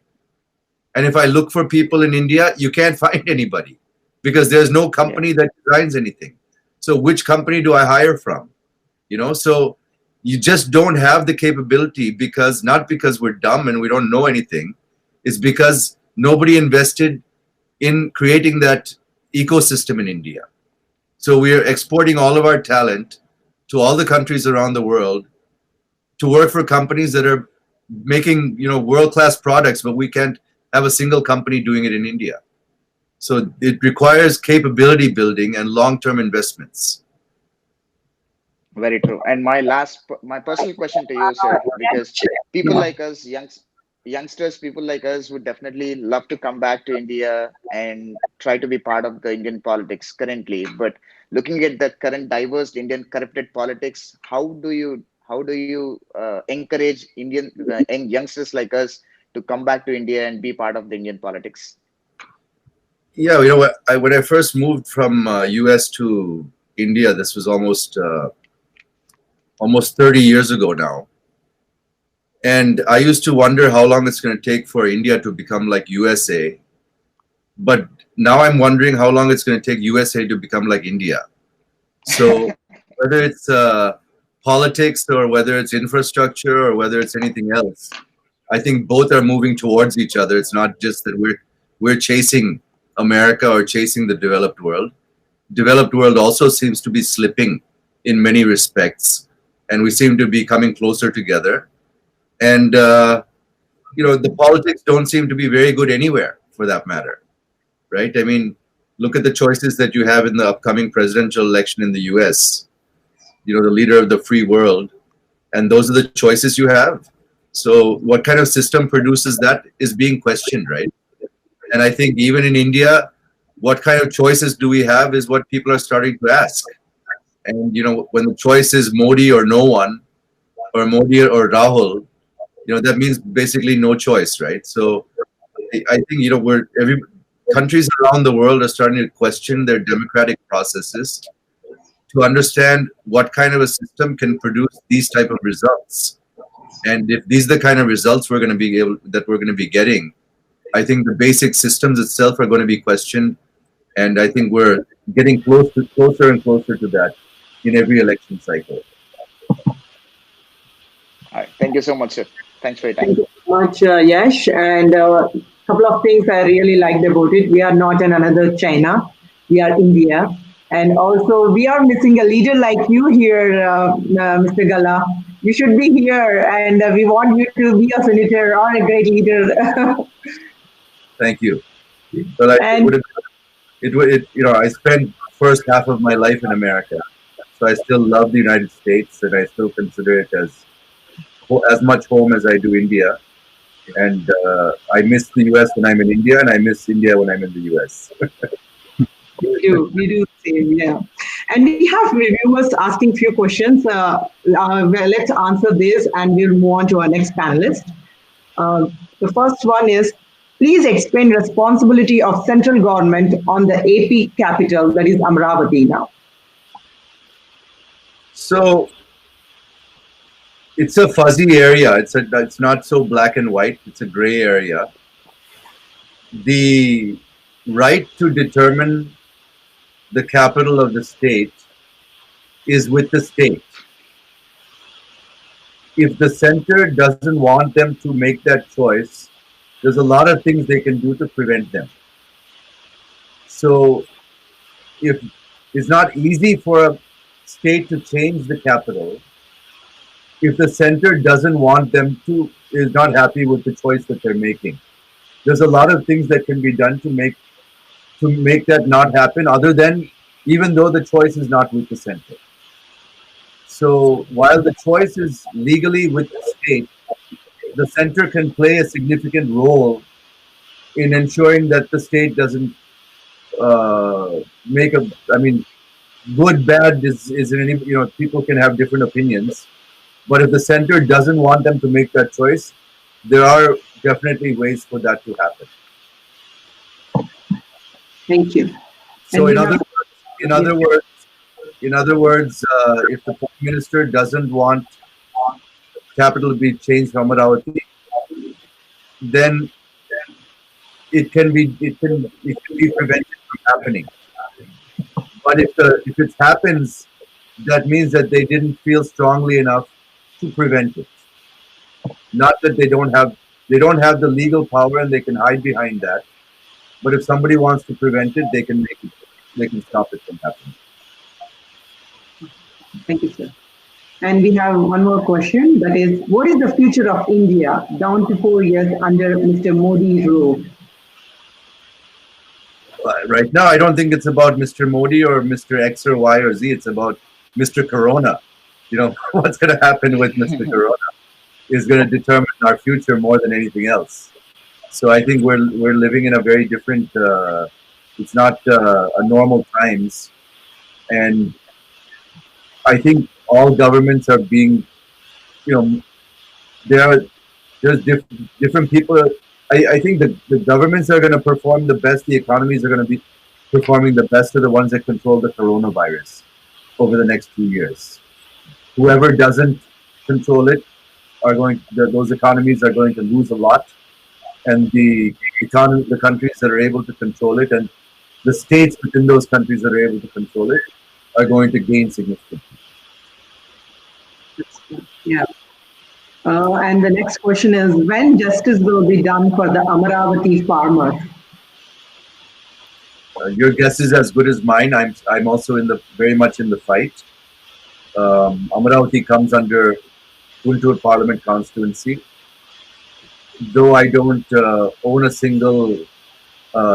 And if I look for people in India, you can't find anybody. because there's no company that designs anything. So which company do I hire from? So you just don't have the capability, because not because we're dumb and we don't know anything. It's because nobody invested in creating that ecosystem in India. So we are exporting all of our talent to all the countries around the world to work for companies that are making, world-class products, but we can't have a single company doing it in India. So it requires capability building and long-term investments. Very true. And my personal question to you, sir, because people like us, youngsters, people like us would definitely love to come back to India and try to be part of the Indian politics currently. But looking at the current diverse Indian corrupted politics, how do you encourage youngsters like us to come back to India and be part of the Indian politics? Yeah, when I first moved from US to India, this was almost 30 years ago now. And I used to wonder how long it's going to take for India to become like USA. But now I'm wondering how long it's going to take USA to become like India. So whether it's politics or whether it's infrastructure or whether it's anything else, I think both are moving towards each other. It's not just that we're chasing America or chasing the developed world. Developed world also seems to be slipping in many respects, and we seem to be coming closer together. And the politics don't seem to be very good anywhere, for that matter, right? I mean, look at the choices that you have in the upcoming presidential election in the US. The leader of the free world, and those are the choices you have. So what kind of system produces that is being questioned, right? And I think even in India, what kind of choices do we have is what people are starting to ask. And when the choice is Modi or no one, or Modi or Rahul, that means basically no choice, right? So I think countries around the world are starting to question their democratic processes to understand what kind of a system can produce these type of results. And if these are the kind of results we're going to be getting, I think the basic systems itself are going to be questioned. And I think we're getting closer and closer to that in every election cycle. All right. Thank you so much, sir. Thanks for your time. Thank you so much, Yash. And a couple of things I really liked about it. We are not in another China. We are India. And also, we are missing a leader like you here, Mr. Galla. You should be here, and we want you to be a senator or a great leader. Thank you. But I spent first half of my life in America, so I still love the United States, and I still consider it as much home as I do India. And I miss the US when I'm in India, and I miss India when I'm in the US. We do the same, yeah. And we have reviewers asking few questions. Well, let's answer this, and we'll move on to our next panelist. The first one is, please explain responsibility of central government on the AP capital, that is Amravati now. So it's a fuzzy area. It's not so black and white. It's a gray area. The right to determine the capital of the state is with the state. If the center doesn't want them to make that choice, there's a lot of things they can do to prevent them. So if it's not easy for a state to change the capital, if the center doesn't want them to, is not happy with the choice that they're making, there's a lot of things that can be done to make that not happen, other than even though the choice is not with the center. So while the choice is legally with the state, the center can play a significant role in ensuring that the state doesn't make a, good, bad is in any, people can have different opinions. But if the center doesn't want them to make that choice, there are definitely ways for that to happen. Thank you. So in other words, if the Prime Minister doesn't want capital to be changed from Amravati, then it can be prevented from happening. But if it happens, that means that they didn't feel strongly enough to prevent it. Not that they don't have the legal power and they can hide behind that. But if somebody wants to prevent it, they can stop it from happening. Thank you, sir. And we have one more question. That is, what is the future of India down to 4 years under Mr. Modi's rule? Right now, I don't think it's about Mr. Modi or Mr. X or Y or Z. It's about Mr. Corona. What's going to happen with Mr. Corona is going to determine our future more than anything else. So I think we're living in a very different. It's not a normal times, and I think all governments are being, there's different people. I think the governments are going to perform the best. The economies are going to be performing the best are the ones that control the coronavirus over the next 2 years. Whoever doesn't control it those economies are going to lose a lot, and the countries that are able to control it and the states within those countries that are able to control it are going to gain significantly. Yeah. And the next question is, when justice will be done for the Amaravati farmers? Your guess is as good as mine. I'm also very much in the fight. Amaravati comes under Guntur Parliament constituency. Though I don't own a single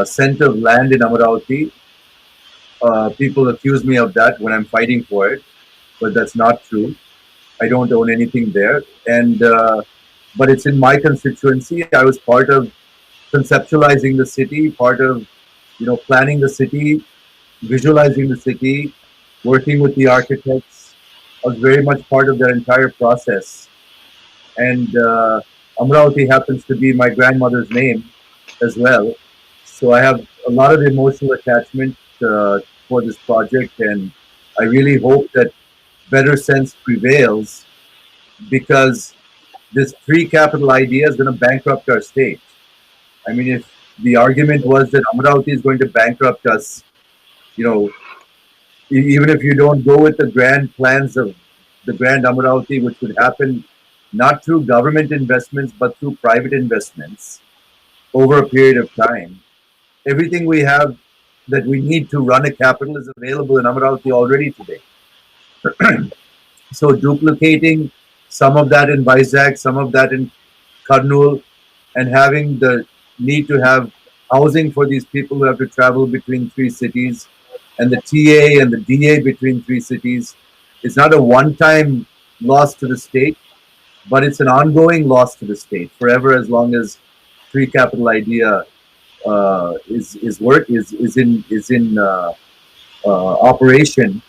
cent of land in Amaravati, people accuse me of that when I'm fighting for it, but that's not true. I don't own anything there, but it's in my constituency. I was part of conceptualizing the city, part of planning the city, visualizing the city, working with the architects. I was very much part of that entire process, and Amaravati happens to be my grandmother's name as well. So I have a lot of emotional attachment for this project, and I really hope that better sense prevails, because this three capital idea is going to bankrupt our state. I mean, if the argument was that Amaravati is going to bankrupt us, even if you don't go with the grand plans of the Grand Amaravati, which would happen not through government investments, but through private investments over a period of time, everything we have that we need to run a capital is available in Amaravati already today. So duplicating some of that in Vizag, some of that in Kurnool, and having the need to have housing for these people who have to travel between three cities, and the TA and the DA between three cities, is not a one-time loss to the state, but it's an ongoing loss to the state forever, as long as three capital idea is in operation.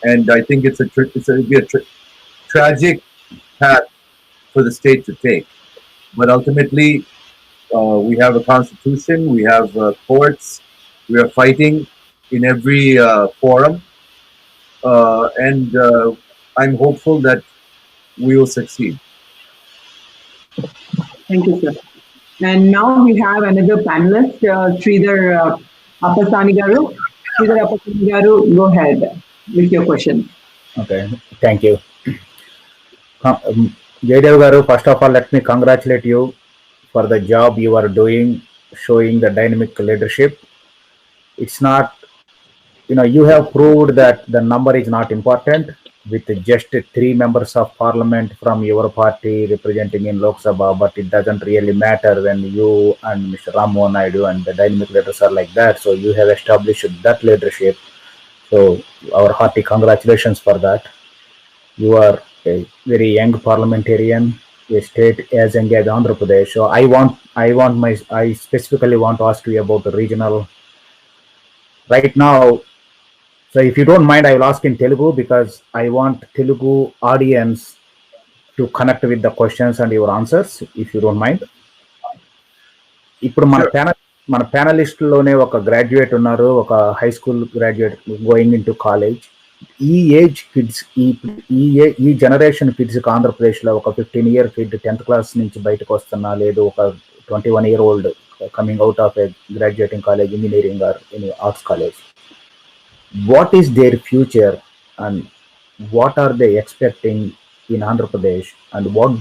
And I think it'll be a tragic path for the state to take. But ultimately, we have a constitution, we have courts, we are fighting in every forum, and I'm hopeful that we will succeed. Thank you, sir. And now we have another panelist, Sridhar Appasani Garu. Sridhar Appasani Garu, go ahead with your question. Okay, thank you. Jayadev Garu, first of all, let me congratulate you for the job you are doing, showing the dynamic leadership. It's not, you have proved that the number is not important, with just 3 members of parliament from your party representing in Lok Sabha, but it doesn't really matter when you and Mr. Ram Mohan Naidu and the dynamic leaders are like that. So you have established that leadership. So our hearty congratulations for that. You are a very young parliamentarian, a state as young as Andhra Pradesh. So I specifically want to ask you about the regional. Right now, so if you don't mind, I will ask in Telugu, because I want Telugu audience to connect with the questions and your answers, if you don't mind. ఇప్పుడు మన ప్యానలిస్ట్లోనే ఒక graduate ఉన్నారు, ఒక high school graduate going in to college. ఈ age kids, ఈ generation కిడ్స్కి ఆంధ్రప్రదేశ్లో ఒక 15-year కిడ్ 10th class నుంచి బయటకు వస్తున్నా, లేదు ఒక 21-year-old coming out of a graduating college, engineering or any arts college. What is their future and what are they expecting in Andhra Pradesh, and what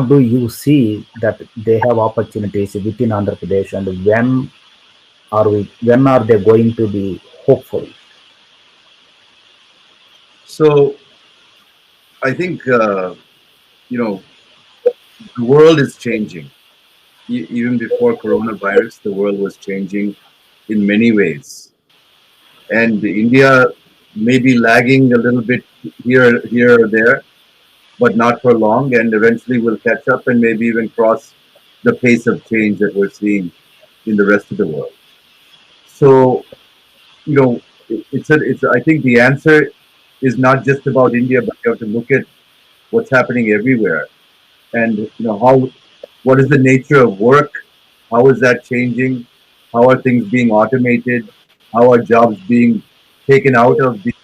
do you see that they have opportunities within Andhra Pradesh, and when are they going to be hopeful? So I think the world is changing. Even before coronavirus, the world was changing in many ways, and India may be lagging a little bit here or there, but not for long, and eventually will catch up and maybe even cross the pace of change that we're seeing in the rest of the world. So, it's I think the answer is not just about India, but you have to look at what's happening everywhere, and what is the nature of work, how is that changing, how are things being automated, how are jobs being taken out of the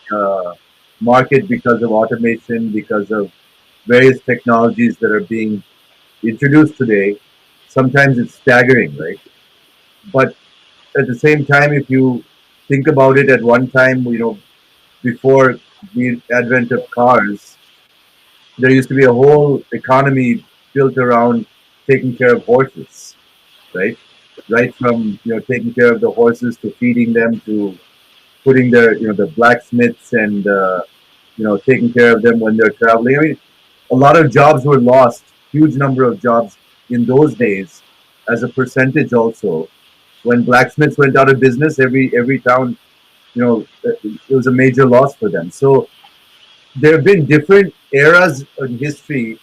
market because of automation, because of various technologies that are being introduced today. Sometimes it's staggering, right? But at the same time, if you think about it, at one time, before the advent of cars, there used to be a whole economy built around taking care of horses, right? Right from taking care of the horses to feeding them to putting their the blacksmiths and taking care of them when they're traveling. I mean, a lot of jobs were lost, huge number of jobs in those days, as a percentage also. When blacksmiths went out of business, every town, it was a major loss for them. So there have been different eras in history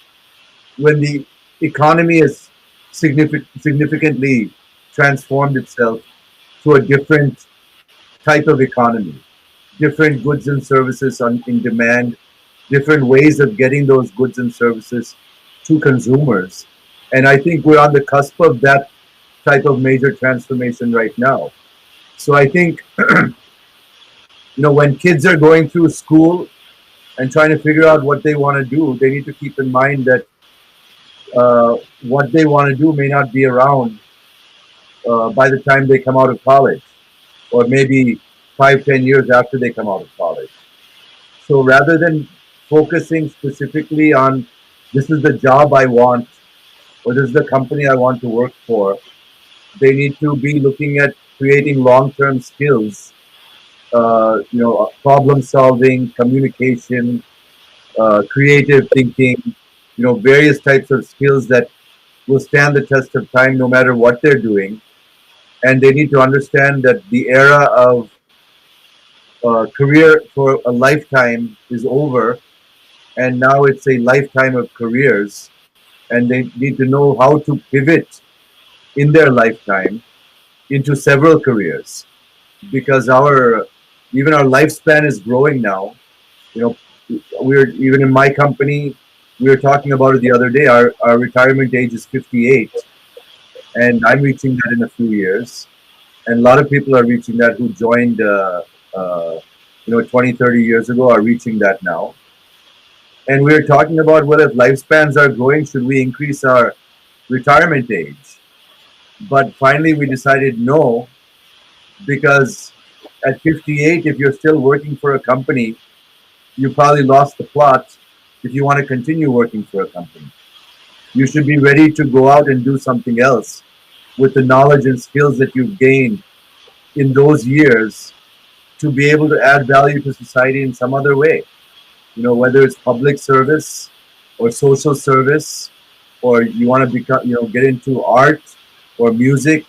when the economy has significantly transformed itself to a different type of economy, different goods and services in demand, different ways of getting those goods and services to consumers. And I think we're on the cusp of that type of major transformation right now. So I think, when kids are going through school and trying to figure out what they want to do, they need to keep in mind that what they want to do may not be around by the time they come out of college, or maybe 5-10 years after they come out of college. So rather than focusing specifically on this is the job I want, or this is the company I want to work for, they need to be looking at creating long-term skills, problem solving, communication, creative thinking, various types of skills that will stand the test of time no matter what they're doing. And they need to understand that the era of career for a lifetime is over, and now it's a lifetime of careers, and they need to know how to pivot in their lifetime into several careers, because even our lifespan is growing now. We're even in my company, we were talking about it the other day. Our retirement age is 58, and I'm reaching that in a few years. And a lot of people are reaching that who joined 20, 30 years ago are reaching that now. And we're talking about, well, if lifespans are growing, should we increase our retirement age? But finally we decided no, because at 58, if you're still working for a company, you probably lost the plot if you want to continue working for a company. You should be ready to go out and do something else with the knowledge and skills that you've gained in those years to be able to add value to society in some other way. Whether it's public service or social service, or you want to become, get into art or music,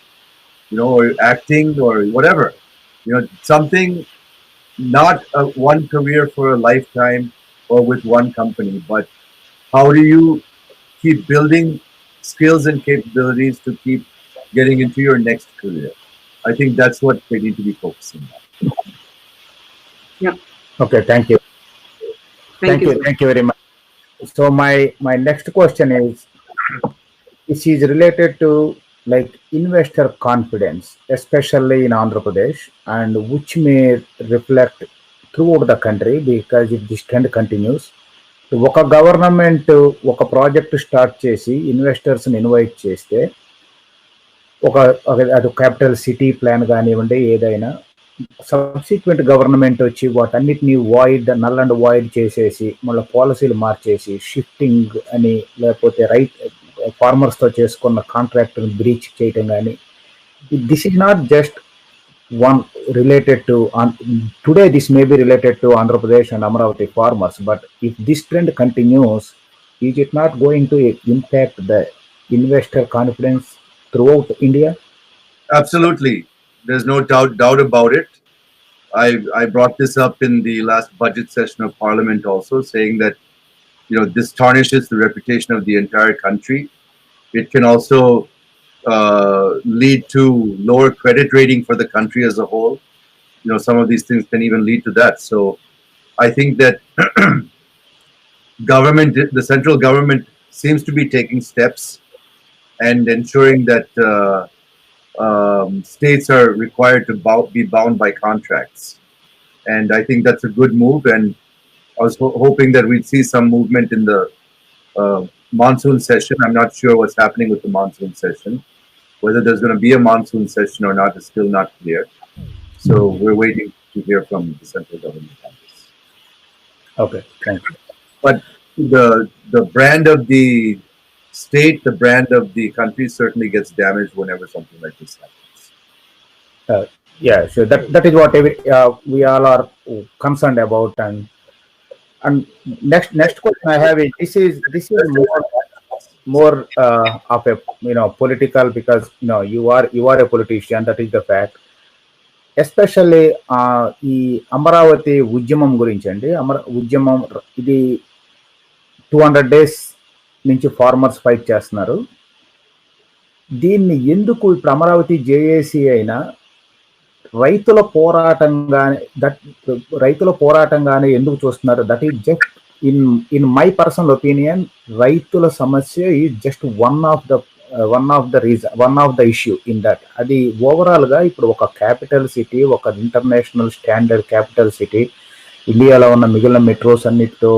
or acting or whatever, something, not one career for a lifetime or with one company, but how do you keep building skills and capabilities to keep getting into your next career? I think that's what they need to be focusing on. Yeah. Okay, thank you. Thank you very much. So my next question is related to investor confidence, especially in Andhra Pradesh, and which may reflect throughout the country, because if this trend continues, ఒక government ఒక project start చేసి ఇన్వెస్టర్స్ని invite చేస్తే అది capital city plan కానివ్వండి, ఏదైనా subsequent government వచ్చి వాటన్నిటిని null and void చేసేసి మళ్ళీ పాలసీలు మార్చేసి షిఫ్టింగ్ అని, లేకపోతే ఫార్మర్స్తో చేసుకున్న కాంట్రాక్ట్ బ్రీచ్ చేయటం కానీ, this is not just one related to today. This may be related to Andhra Pradesh and Amaravati farmers, but if this trend continues, is it not going to impact the investor confidence throughout India? Absolutely. There's no doubt about it. I brought this up in the last budget session of Parliament also, saying that this tarnishes the reputation of the entire country. It can also lead to lower credit rating for the country as a whole. Some of these things can even lead to that. So I think that the central government seems to be taking steps and ensuring that states are required to be bound by contracts. And I think that's a good move. And I was hoping that we'd see some movement in the monsoon session. I'm not sure what's happening with the monsoon session. Whether there's going to be a monsoon session or not is still not clear. So we're waiting to hear from the central government on this. Okay, thank you. But the brand of the state, the brand of the country certainly gets damaged whenever something like this happens. Yeah, sure. That is what we all are concerned about. And next question I have is this is more of a political, because you are a politician, that is the fact. Especially ఈ అమరావతి ఉద్యమం గురించి అండి. ఉద్యమం ఇది 200 days నుంచి farmers fight చేస్తున్నారు. దీన్ని ఎందుకు ఇప్పుడు అమరావతి జేఏసీ అయినా రైతుల పోరాటంగానే ఎందుకు చూస్తున్నారు? That is just in my personal opinion, రైతుల సమస్య is just one of the issue in that. అది ఓవరాల్ గా ఇప్పుడు ఒక క్యాపిటల్ సిటీ, ఒక ఇంటర్నేషనల్ స్టాండర్డ్ క్యాపిటల్ సిటీ, ఇండియాలో ఉన్న మిగిలిన మెట్రోస్ అన్నిటితో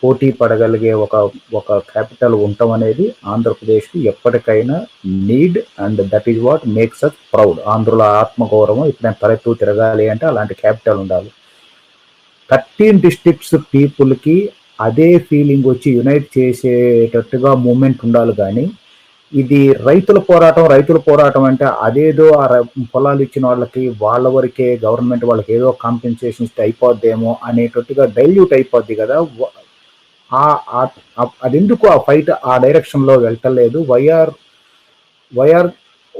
పోటీ పడగలిగే ఒక క్యాపిటల్ ఉండటం అనేది ఆంధ్రప్రదేశ్కి ఎప్పటికైనా need. And that is what makes us proud. ఆంధ్రుల ఆత్మగౌరవం ఇప్పుడు తలెత్తు తిరగాలి అంటే అలాంటి క్యాపిటల్ ఉండాలి. 13 districts పీపుల్కి అదే ఫీలింగ్ వచ్చి యునైట్ చేసేటట్టుగా మూమెంట్ ఉండాలి. కానీ ఇది రైతుల పోరాటం అంటే అదేదో ఆ పొలాలు ఇచ్చిన వాళ్ళ వరకే గవర్నమెంట్ వాళ్ళకి ఏదో కాంపెన్సేషన్ ఇస్తే అయిపోద్దేమో అనేటట్టుగా డైల్యూట్ అయిపోద్ది కదా. అదెందుకు ఆ ఫైట్ ఆ డైరెక్షన్ లో వెళ్ళలేదు? Why are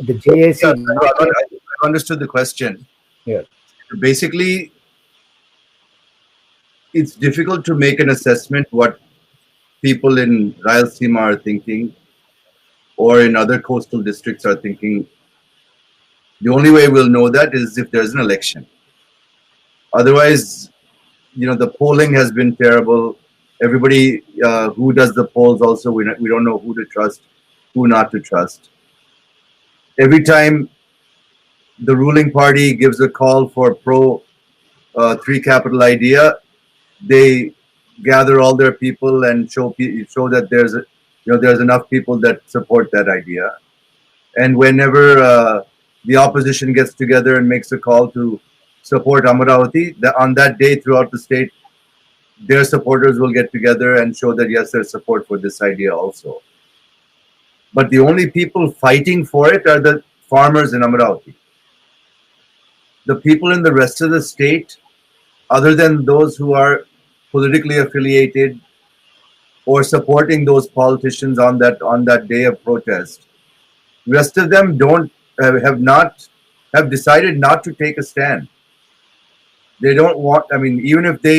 the JAC? I understood the question. Yeah. Basically, it's difficult to make an assessment what people in Rayalaseema are thinking or in other coastal districts are thinking. The only way we'll know that is if there's an election. Otherwise, the polling has been terrible. Everybody who does the polls also, we don't know who to trust, who not to trust. Every time the ruling party gives a call for pro 3 capital idea, they gather all their people and show that there's enough people that support that idea. And whenever the opposition gets together and makes a call to support Amaravati, on that day throughout the state, their supporters will get together and show that yes, there's support for this idea also. But the only people fighting for it are the farmers in Amaravati. The people in the rest of the state, other than those who are politically affiliated or supporting those politicians on that day of protest, rest of them have decided not to take a stand. They don't want. I mean, even if they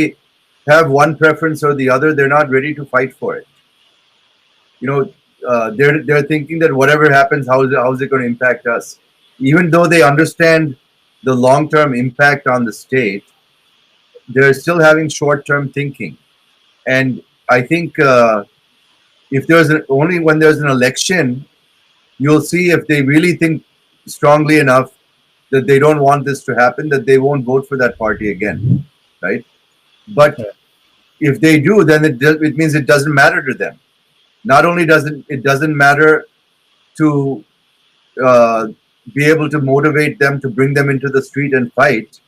have one preference or the other, they're not ready to fight for it. They're thinking that whatever happens, how is it going to impact us? Even though they understand the long-term impact on the state, they're still having short-term thinking. And I think if only when there's an election, you'll see if they really think strongly enough that they don't want this to happen, that they won't vote for that party again, right? But if they do, then it means it doesn't matter to them. Not only doesn't matter to be able to motivate them to bring them into the street and fight,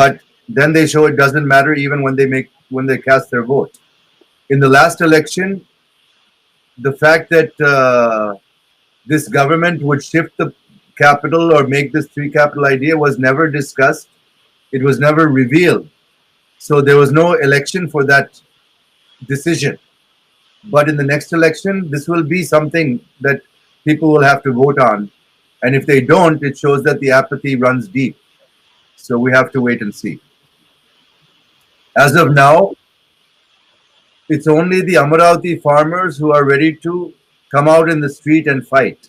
but then they show it doesn't matter even when they cast their vote. In the last election, the fact that this government would shift the capital or make this three capital idea was never discussed. It was never revealed. So there was no election for that decision. But in the next election, this will be something that people will have to vote on. And if they don't, it shows that the apathy runs deep. So we have to wait and see. As of now, it's only the Amaravati farmers who are ready to come out in the street and fight.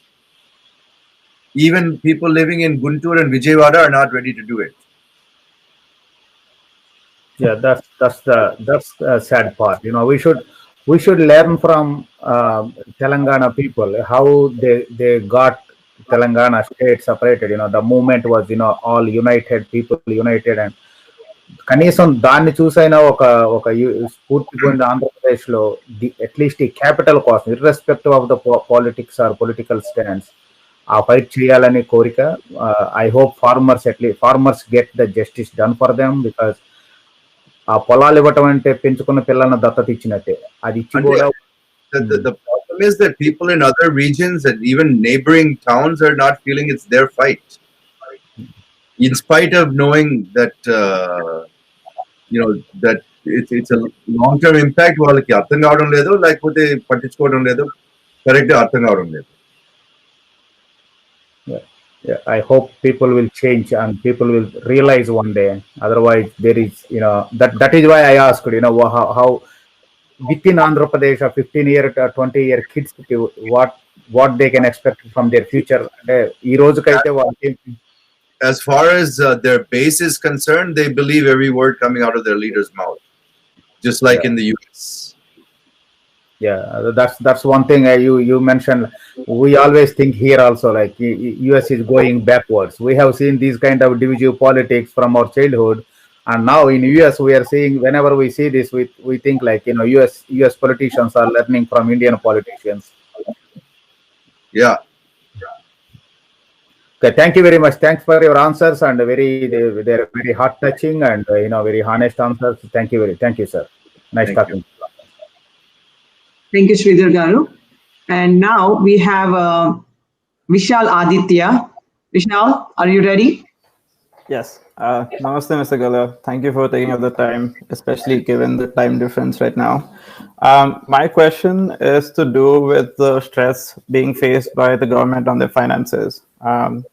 Even people living in Guntur and Vijayawada are not ready to do it. Yeah, that's the sad part. We should learn from Telangana people how they got Telangana state separated. The movement was all united, people united, and కనీసం దాన్ని చూసైనా ఒక స్ఫూర్తి పొందిన ఆంధ్రప్రదేశ్ లో at least ఈ capital కోసం irrespective of the politics or political stands ఆ ఫైట్ చేయాలని కోరిక. I hope farmers get the justice done for them, because ఆ పొలాలు ఇవ్వటం అంటే పెంచుకున్న పిల్లలను దత్తత ఇచ్చినట్టే. అది ఇచ్చి కూడా the problem is that people in other regions and even neighboring towns are not feeling it's their fight. In spite of knowing that that it's a long-term impact, వాళ్ళకి అర్థం కావడం లేదు, లేకపోతే పట్టించుకోవడం లేదు, కరెక్ట్గా అర్థం కావడం లేదు. I hope people will change and people will realize one day. Otherwise, there is that is why I asked how within Andhra Pradesh, a 15-year, 20-year kids, what they can expect from their future. ఈ రోజుకైతే వాళ్ళకి as far as their base is concerned, they believe every word coming out of their leader's mouth, just like in the US. Yeah, that's one thing you mentioned. We always think here also like US is going backwards. We have seen these kind of divisive politics from our childhood, and now in US we are seeing, whenever we see this, we think like US politicians are learning from Indian politicians. Yeah. Okay, thank you very much. Thanks for your answers, and they're very heart touching and very honest answers. Thank you, sir. Nice talking. Thank you, Sridhar Garu. And now we have Vishal Aditya. Vishal, are you ready? Yes. Namaste, Mr. Galla. Thank you for taking up the time, especially given the time difference right now. My question is to do with the stress being faced by the government on their finances.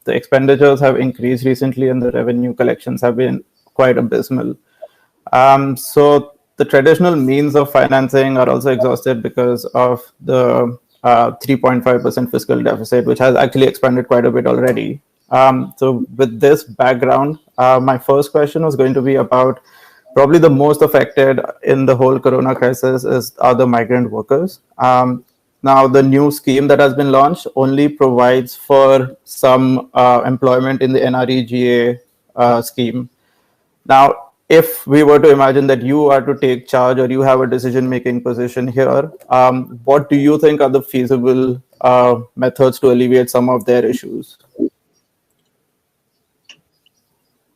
The expenditures have increased recently and the revenue collections have been quite abysmal. So the traditional means of financing are also exhausted because of the 3.5% fiscal deficit, which has actually expanded quite a bit already. So with this background, my first question was going to be about probably the most affected in the whole corona crisis are the migrant workers. Now, the new scheme that has been launched only provides for some employment in the NRIGA scheme. Now, if we were to imagine that you are to take charge or you have a decision-making position here, what do you think are the feasible methods to alleviate some of their issues?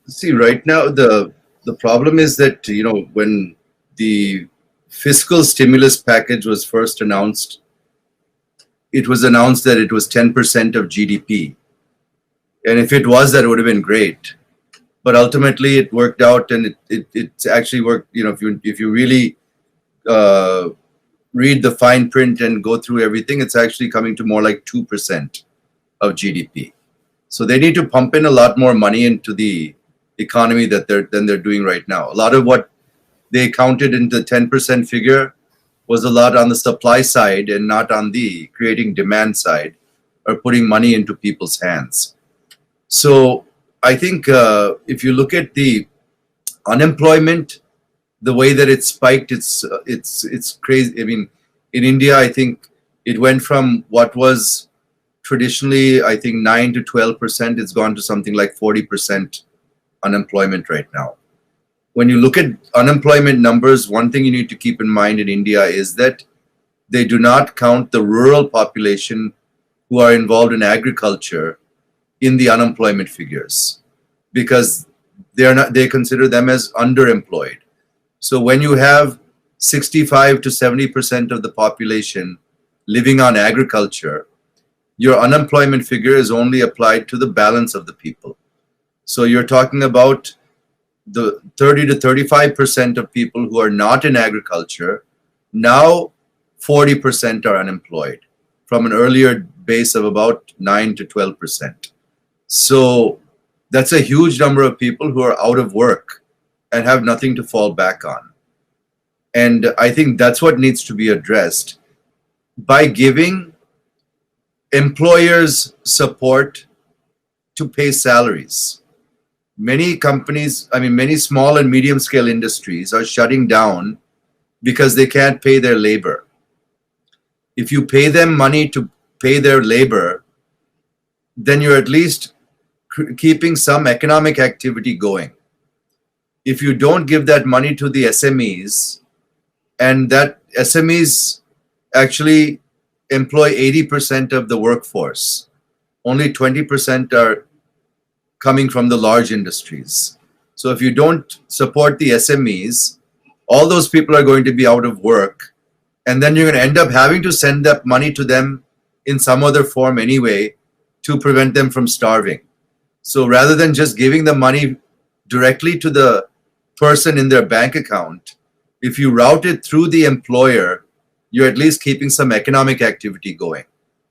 See, right now, the problem is that, when the fiscal stimulus package was first announced, it was announced that it was 10% of GDP. And if it was, that would have been great. But ultimately, it worked out, and it's actually worked. If you really read the fine print and go through everything, it's actually coming to more like 2% of GDP. So they need to pump in a lot more money into the economy than they're doing right now. A lot of what they counted into the 10% figure was a lot on the supply side and not on the creating demand side or putting money into people's hands. So I think if you look at the unemployment, the way that it spiked, it's crazy. I mean, in India, I think it went from what was traditionally, I think 9 to 12%. It's gone to something like 40% unemployment right now. When you look at unemployment numbers, one thing you need to keep in mind in India is that they do not count the rural population who are involved in agriculture in the unemployment figures, because they consider them as underemployed. So when you have 65 to 70% of the population living on agriculture, your unemployment figure is only applied to the balance of the people. So you're talking about the 30 to 35% of people who are not in agriculture. Now 40% are unemployed from an earlier base of about 9 to 12%. So that's a huge number of people who are out of work and have nothing to fall back on. And I think that's what needs to be addressed by giving employers support to pay salaries. Many companies, many small and medium scale industries are shutting down because they can't pay their labor. If you pay them money to pay their labor, then you're at least keeping some economic activity going. If you don't give that money to the SMEs, and that SMEs actually employ 80% of the workforce, only 20% are coming from the large industries. So if you don't support the SMEs, all those people are going to be out of work, and then you're going to end up having to send that money to them in some other form anyway to prevent them from starving. So rather than just giving the money directly to the person in their bank account, if you route it through the employer, you're at least keeping some economic activity going.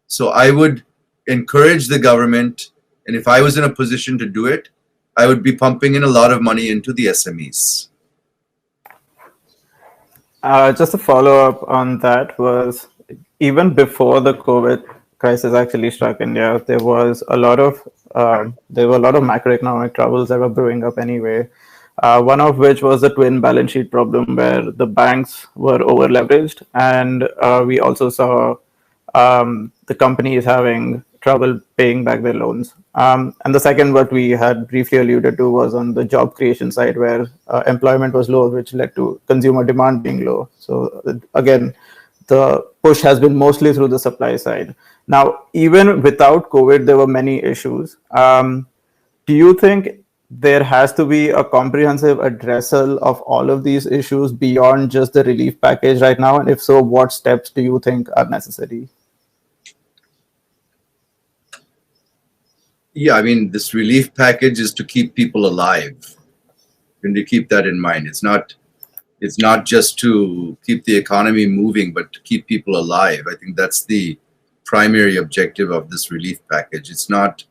So I would encourage the government, and if I was in a position to do it, I would be pumping in a lot of money into the SMEs. Just a follow-up on that was, even before the COVID crisis actually struck India, there were a lot of macroeconomic troubles that were brewing up anyway. One of which was the twin balance sheet problem, where the banks were over leveraged, and we also saw the companies having trouble paying back their loans. And the second, what we had briefly alluded to, was on the job creation side, where employment was low, which led to consumer demand being low. So again, the push has been mostly through the supply side. Now, even without COVID, there were many issues. Do you think there has to be a comprehensive addressal of all of these issues beyond just the relief package right now? And if so, what steps do you think are necessary? Yeah, this relief package is to keep people alive, and to keep that in mind. It's not just to keep the economy moving, but to keep people alive. I think that's the primary objective of this relief package. It's not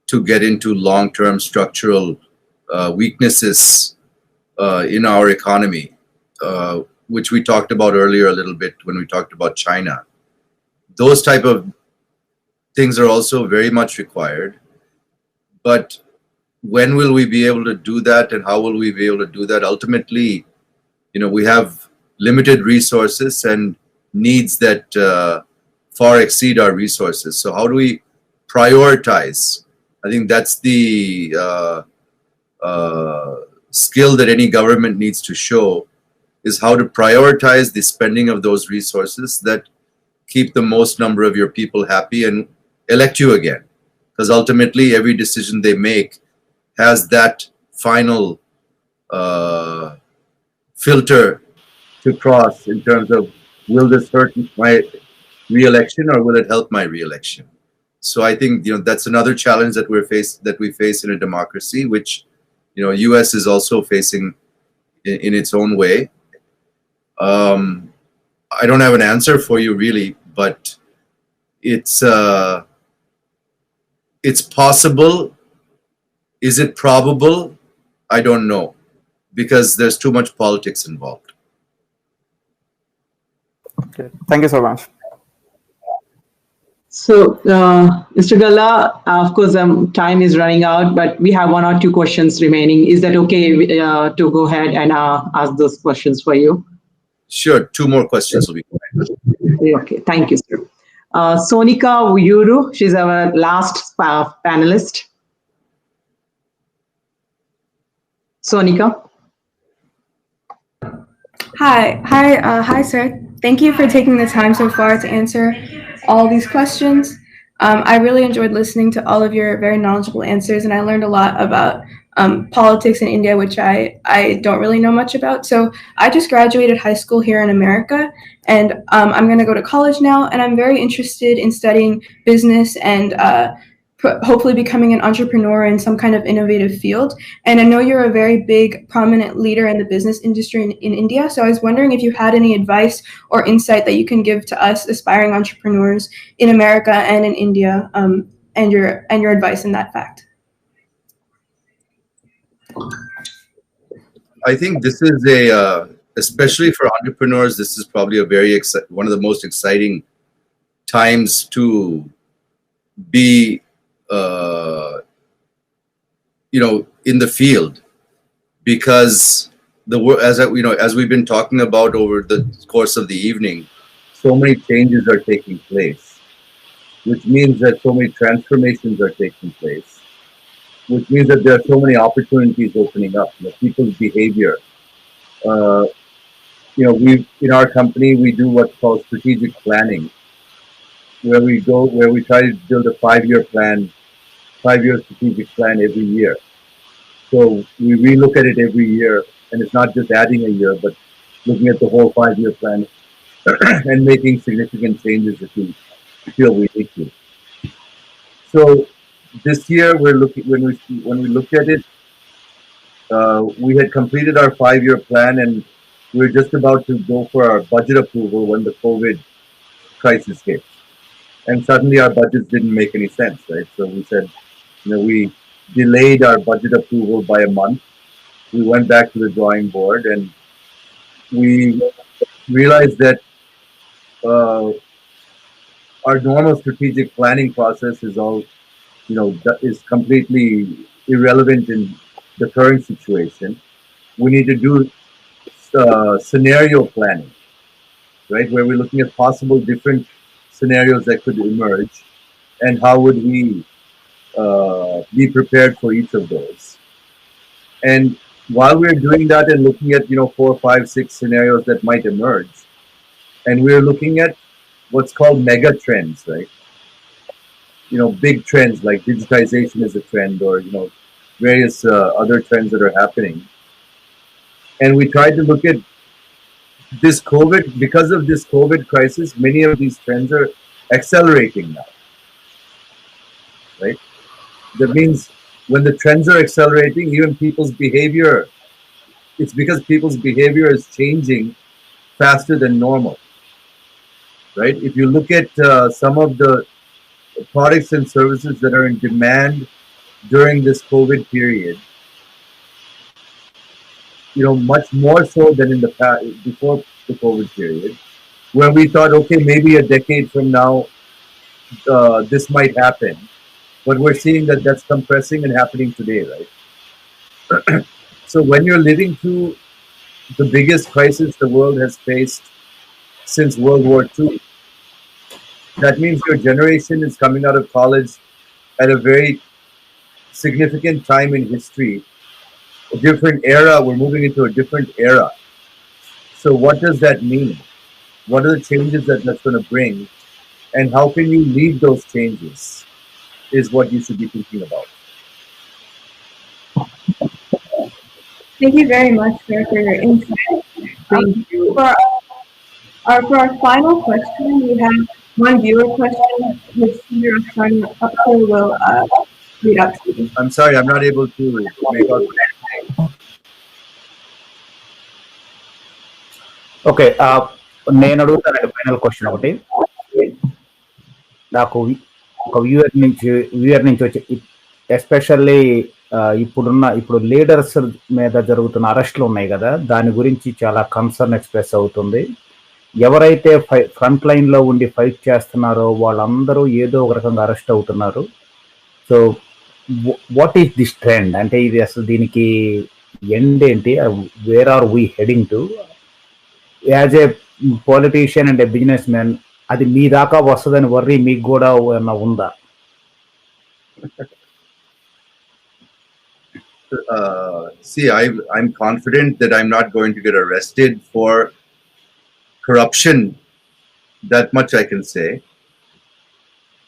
to get into long-term structural weaknesses in our economy, which we talked about earlier a little bit when we talked about China. Those type of things are also very much required. But when will we be able to do that, and how will we be able to do that? Ultimately, we have limited resources and needs that far exceed our resources. So how do we prioritize? I think that's the skill that any government needs to show, is how to prioritize the spending of those resources that keep the most number of your people happy and elect you again. Because ultimately, every decision they make has that final filter to cross in terms of, will this hurt my re-election or will it help my re-election? So I think that's another challenge that we face in a democracy, which U.S. is also facing in its own way. I don't have an answer for you really, but it's possible. Is it probable? I don't know, because there's too much politics involved. Okay, thank you so much. So, Mr. Galla, of course, time is running out, but we have 1 or 2 questions remaining. Is that okay to go ahead and ask those questions for you? Sure, 2 more questions will be fine. Okay, thank you, sir. Sonika Uyuru, she's our last panelist. Sonika. Hi, sir. Thank you for taking the time so far to answer all these questions. I really enjoyed listening to all of your very knowledgeable answers, and I learned a lot about politics in India, which I don't really know much about. So I just graduated high school here in America, and I'm going to go to college now, and I'm very interested in studying business and hopefully becoming an entrepreneur in some kind of innovative field. And I know you're a very big, prominent leader in the business industry in India. So I was wondering if you had any advice or insight that you can give to us aspiring entrepreneurs in America and in India, and your advice in that fact. I think this is especially for entrepreneurs, this is probably a one of the most exciting times to be, in the field, because as we've been talking about over the course of the evening, so many changes are taking place, which means that so many transformations are taking place, which means that there are so many opportunities opening up. People's behavior. We in our company we do what's called strategic planning, where we try to build a 5-year plan, 5-year strategic plan every year. So we relook at it every year, and it's not just adding a year, but looking at the whole 5-year plan and making significant changes if we feel we need to. So this year when we looked at it, we had completed our 5-year plan, and we were just about to go for our budget approval when the COVID crisis hit. And suddenly our budgets didn't make any sense, right? So we said, we delayed our budget approval by a month. We went back to the drawing board, and we realized that our normal strategic planning process is is completely irrelevant in the current situation. We need to do scenario planning, right? Where we're looking at possible different scenarios that could emerge, and how would we be prepared for each of those. And while we're doing that and looking at 4, 5, 6 scenarios that might emerge, and we're looking at what's called mega trends, right? Big trends like digitization is a trend, or various other trends that are happening. And we tried to look at this COVID. Because of this COVID crisis, many of these trends are accelerating now, right? That means when the trends are accelerating, even people's behavior, it's because people's behavior is changing faster than normal, right? If you look at some of the products and services that are in demand during this COVID period, much more so than in the past, before the COVID period, where we thought, okay, maybe a decade from now, this might happen. But we're seeing that that's compressing and happening today, right? So when you're living through the biggest crisis the world has faced since World War II, that means your generation is coming out of college at a very significant time in history, a different era. We're moving into a different era. So what does that mean? What are the changes that that's going to bring? And how can you lead those changes is what you should be thinking about. Thank you very much, sir, for your insight. Thank you. For our final question, we have one viewer question, which Senior Upper will read out to you. I'm sorry, I'm not able to make out. Okay, నేను అడుగుతాను final question ఒకటి. నాకు ఒక viewer నుంచి వచ్చి, especially ఇప్పుడు leaders మీద జరుగుతున్న అరెస్టులు ఉన్నాయి కదా, దాని గురించి చాలా కన్సర్న్ ఎక్స్ప్రెస్ అవుతుంది. ఎవరైతే ఫ్రంట్ లైన్లో ఉండి ఫైట్ చేస్తున్నారో వాళ్ళందరూ ఏదో ఒక రకంగా అరెస్ట్ అవుతున్నారు. So what is this trend? అంటే ఇది అసలు దీనికి ఎండ్ ఏంటి? Where are we heading to? As a politician and a businessman, అది మీ దాకా వస్తుందని వర్రీ మీకు కూడా ఏమన్నా ఉందా? See, I'm confident that I'm not going to get arrested for corruption. That much I can say.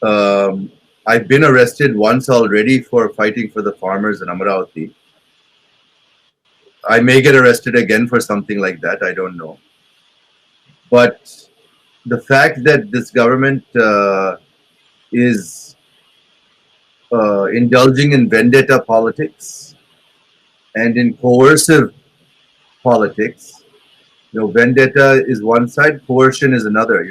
I've been arrested once already for fighting for the farmers in Amaravati. I may get arrested again for something like that. I don't know. But the fact that this government is indulging in vendetta politics and in coercive politics, vendetta is one side, coercion is another.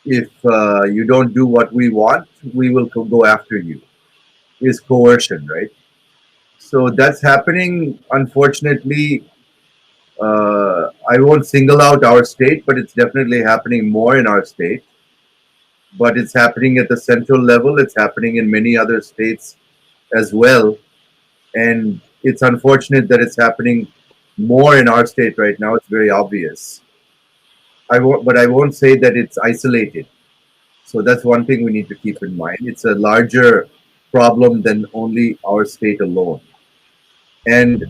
If you don't do what we want, we will go after you, is coercion, right? So that's happening, unfortunately. I won't single out our state, but it's definitely happening more in our state. But it's happening at the central level. It's happening in many other states as well. And it's unfortunate that it's happening more in our state right now. It's very obvious. But I won't say that it's isolated. So that's one thing we need to keep in mind. It's a larger problem than only our state alone. And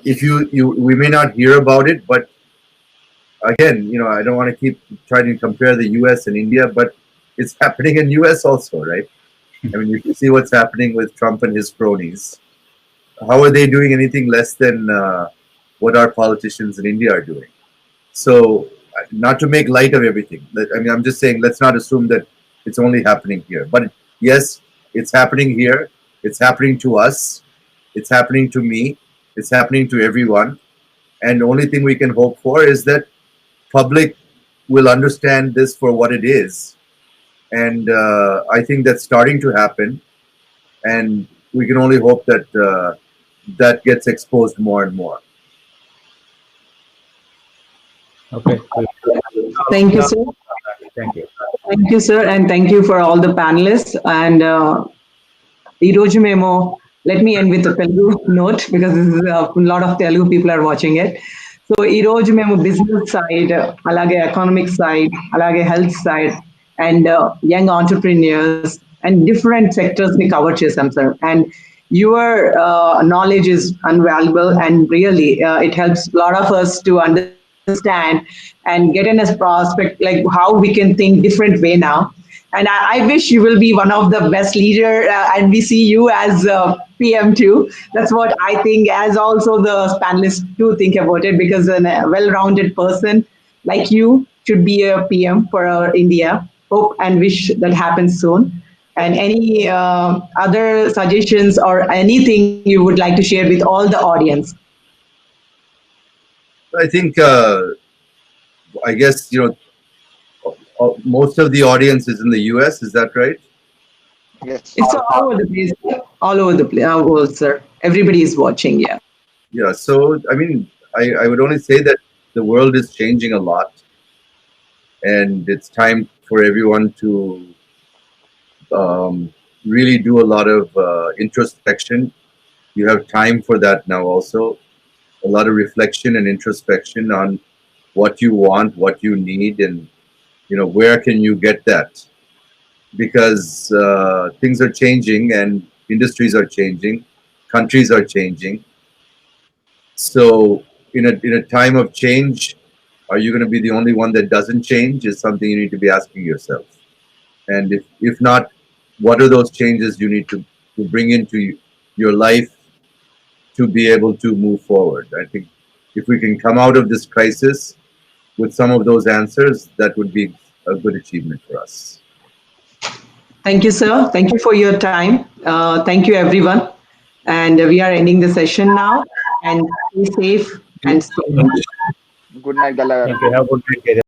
if we may not hear about it, but again, I don't want to keep trying to compare the US and India, but it's happening in US also, right? I mean, you can see what's happening with Trump and his cronies. How are they doing anything less than what our politicians in India are doing? So, not to make light of everything. I mean, I'm just saying, let's not assume that it's only happening here. But yes, it's happening here. It's happening to us. It's happening to me. It's happening to everyone. And the only thing we can hope for is that public will understand this for what it is. And I think that's starting to happen. And we can only hope that that gets exposed more and more. Okay. Thank you, sir. Thank you. Thank you, sir, and thank you for all the panelists. And ఈరోజు మేము let me end with a Telugu note because this is a lot of Telugu people are watching it. So ఈరోజు మేము business side, అలాగే economic side, అలాగే health side, and young entrepreneurs and different sectors ni cover chesam, sir. And your knowledge is invaluable, and really it helps a lot of us to understand and get in a prospect like how we can think different way now. And I wish you will be one of the best leader, and we see you as PM too. That's what I think, as also the panelists too think about it, because a well-rounded person like you should be a PM for India. Hope and wish that happens soon. And any other suggestions or anything you would like to share with all the audience? I think, I guess, most of the audience is in the US, is that right? Yes. It's all over the place, sir. Everybody is watching, yeah. Yeah, so, I mean, I would only say that the world is changing a lot. And it's time for everyone to really do a lot of introspection. You have time for that now also. A lot of reflection and introspection on what you want, what you need, and where can you get that? Because things are changing and industries are changing, countries are changing. So in a time of change, are you going to be the only one that doesn't change? Is something you need to be asking yourself. And if not, what are those changes you need to bring into your life to be able to move forward? I think if we can come out of this crisis with some of those answers, that would be a good achievement for us. Thank you, sir. Thank you for your time. Thank you, everyone. And we are ending the session now. And stay safe and stay healthy. Good night, Galla. Thank you. Have a good night.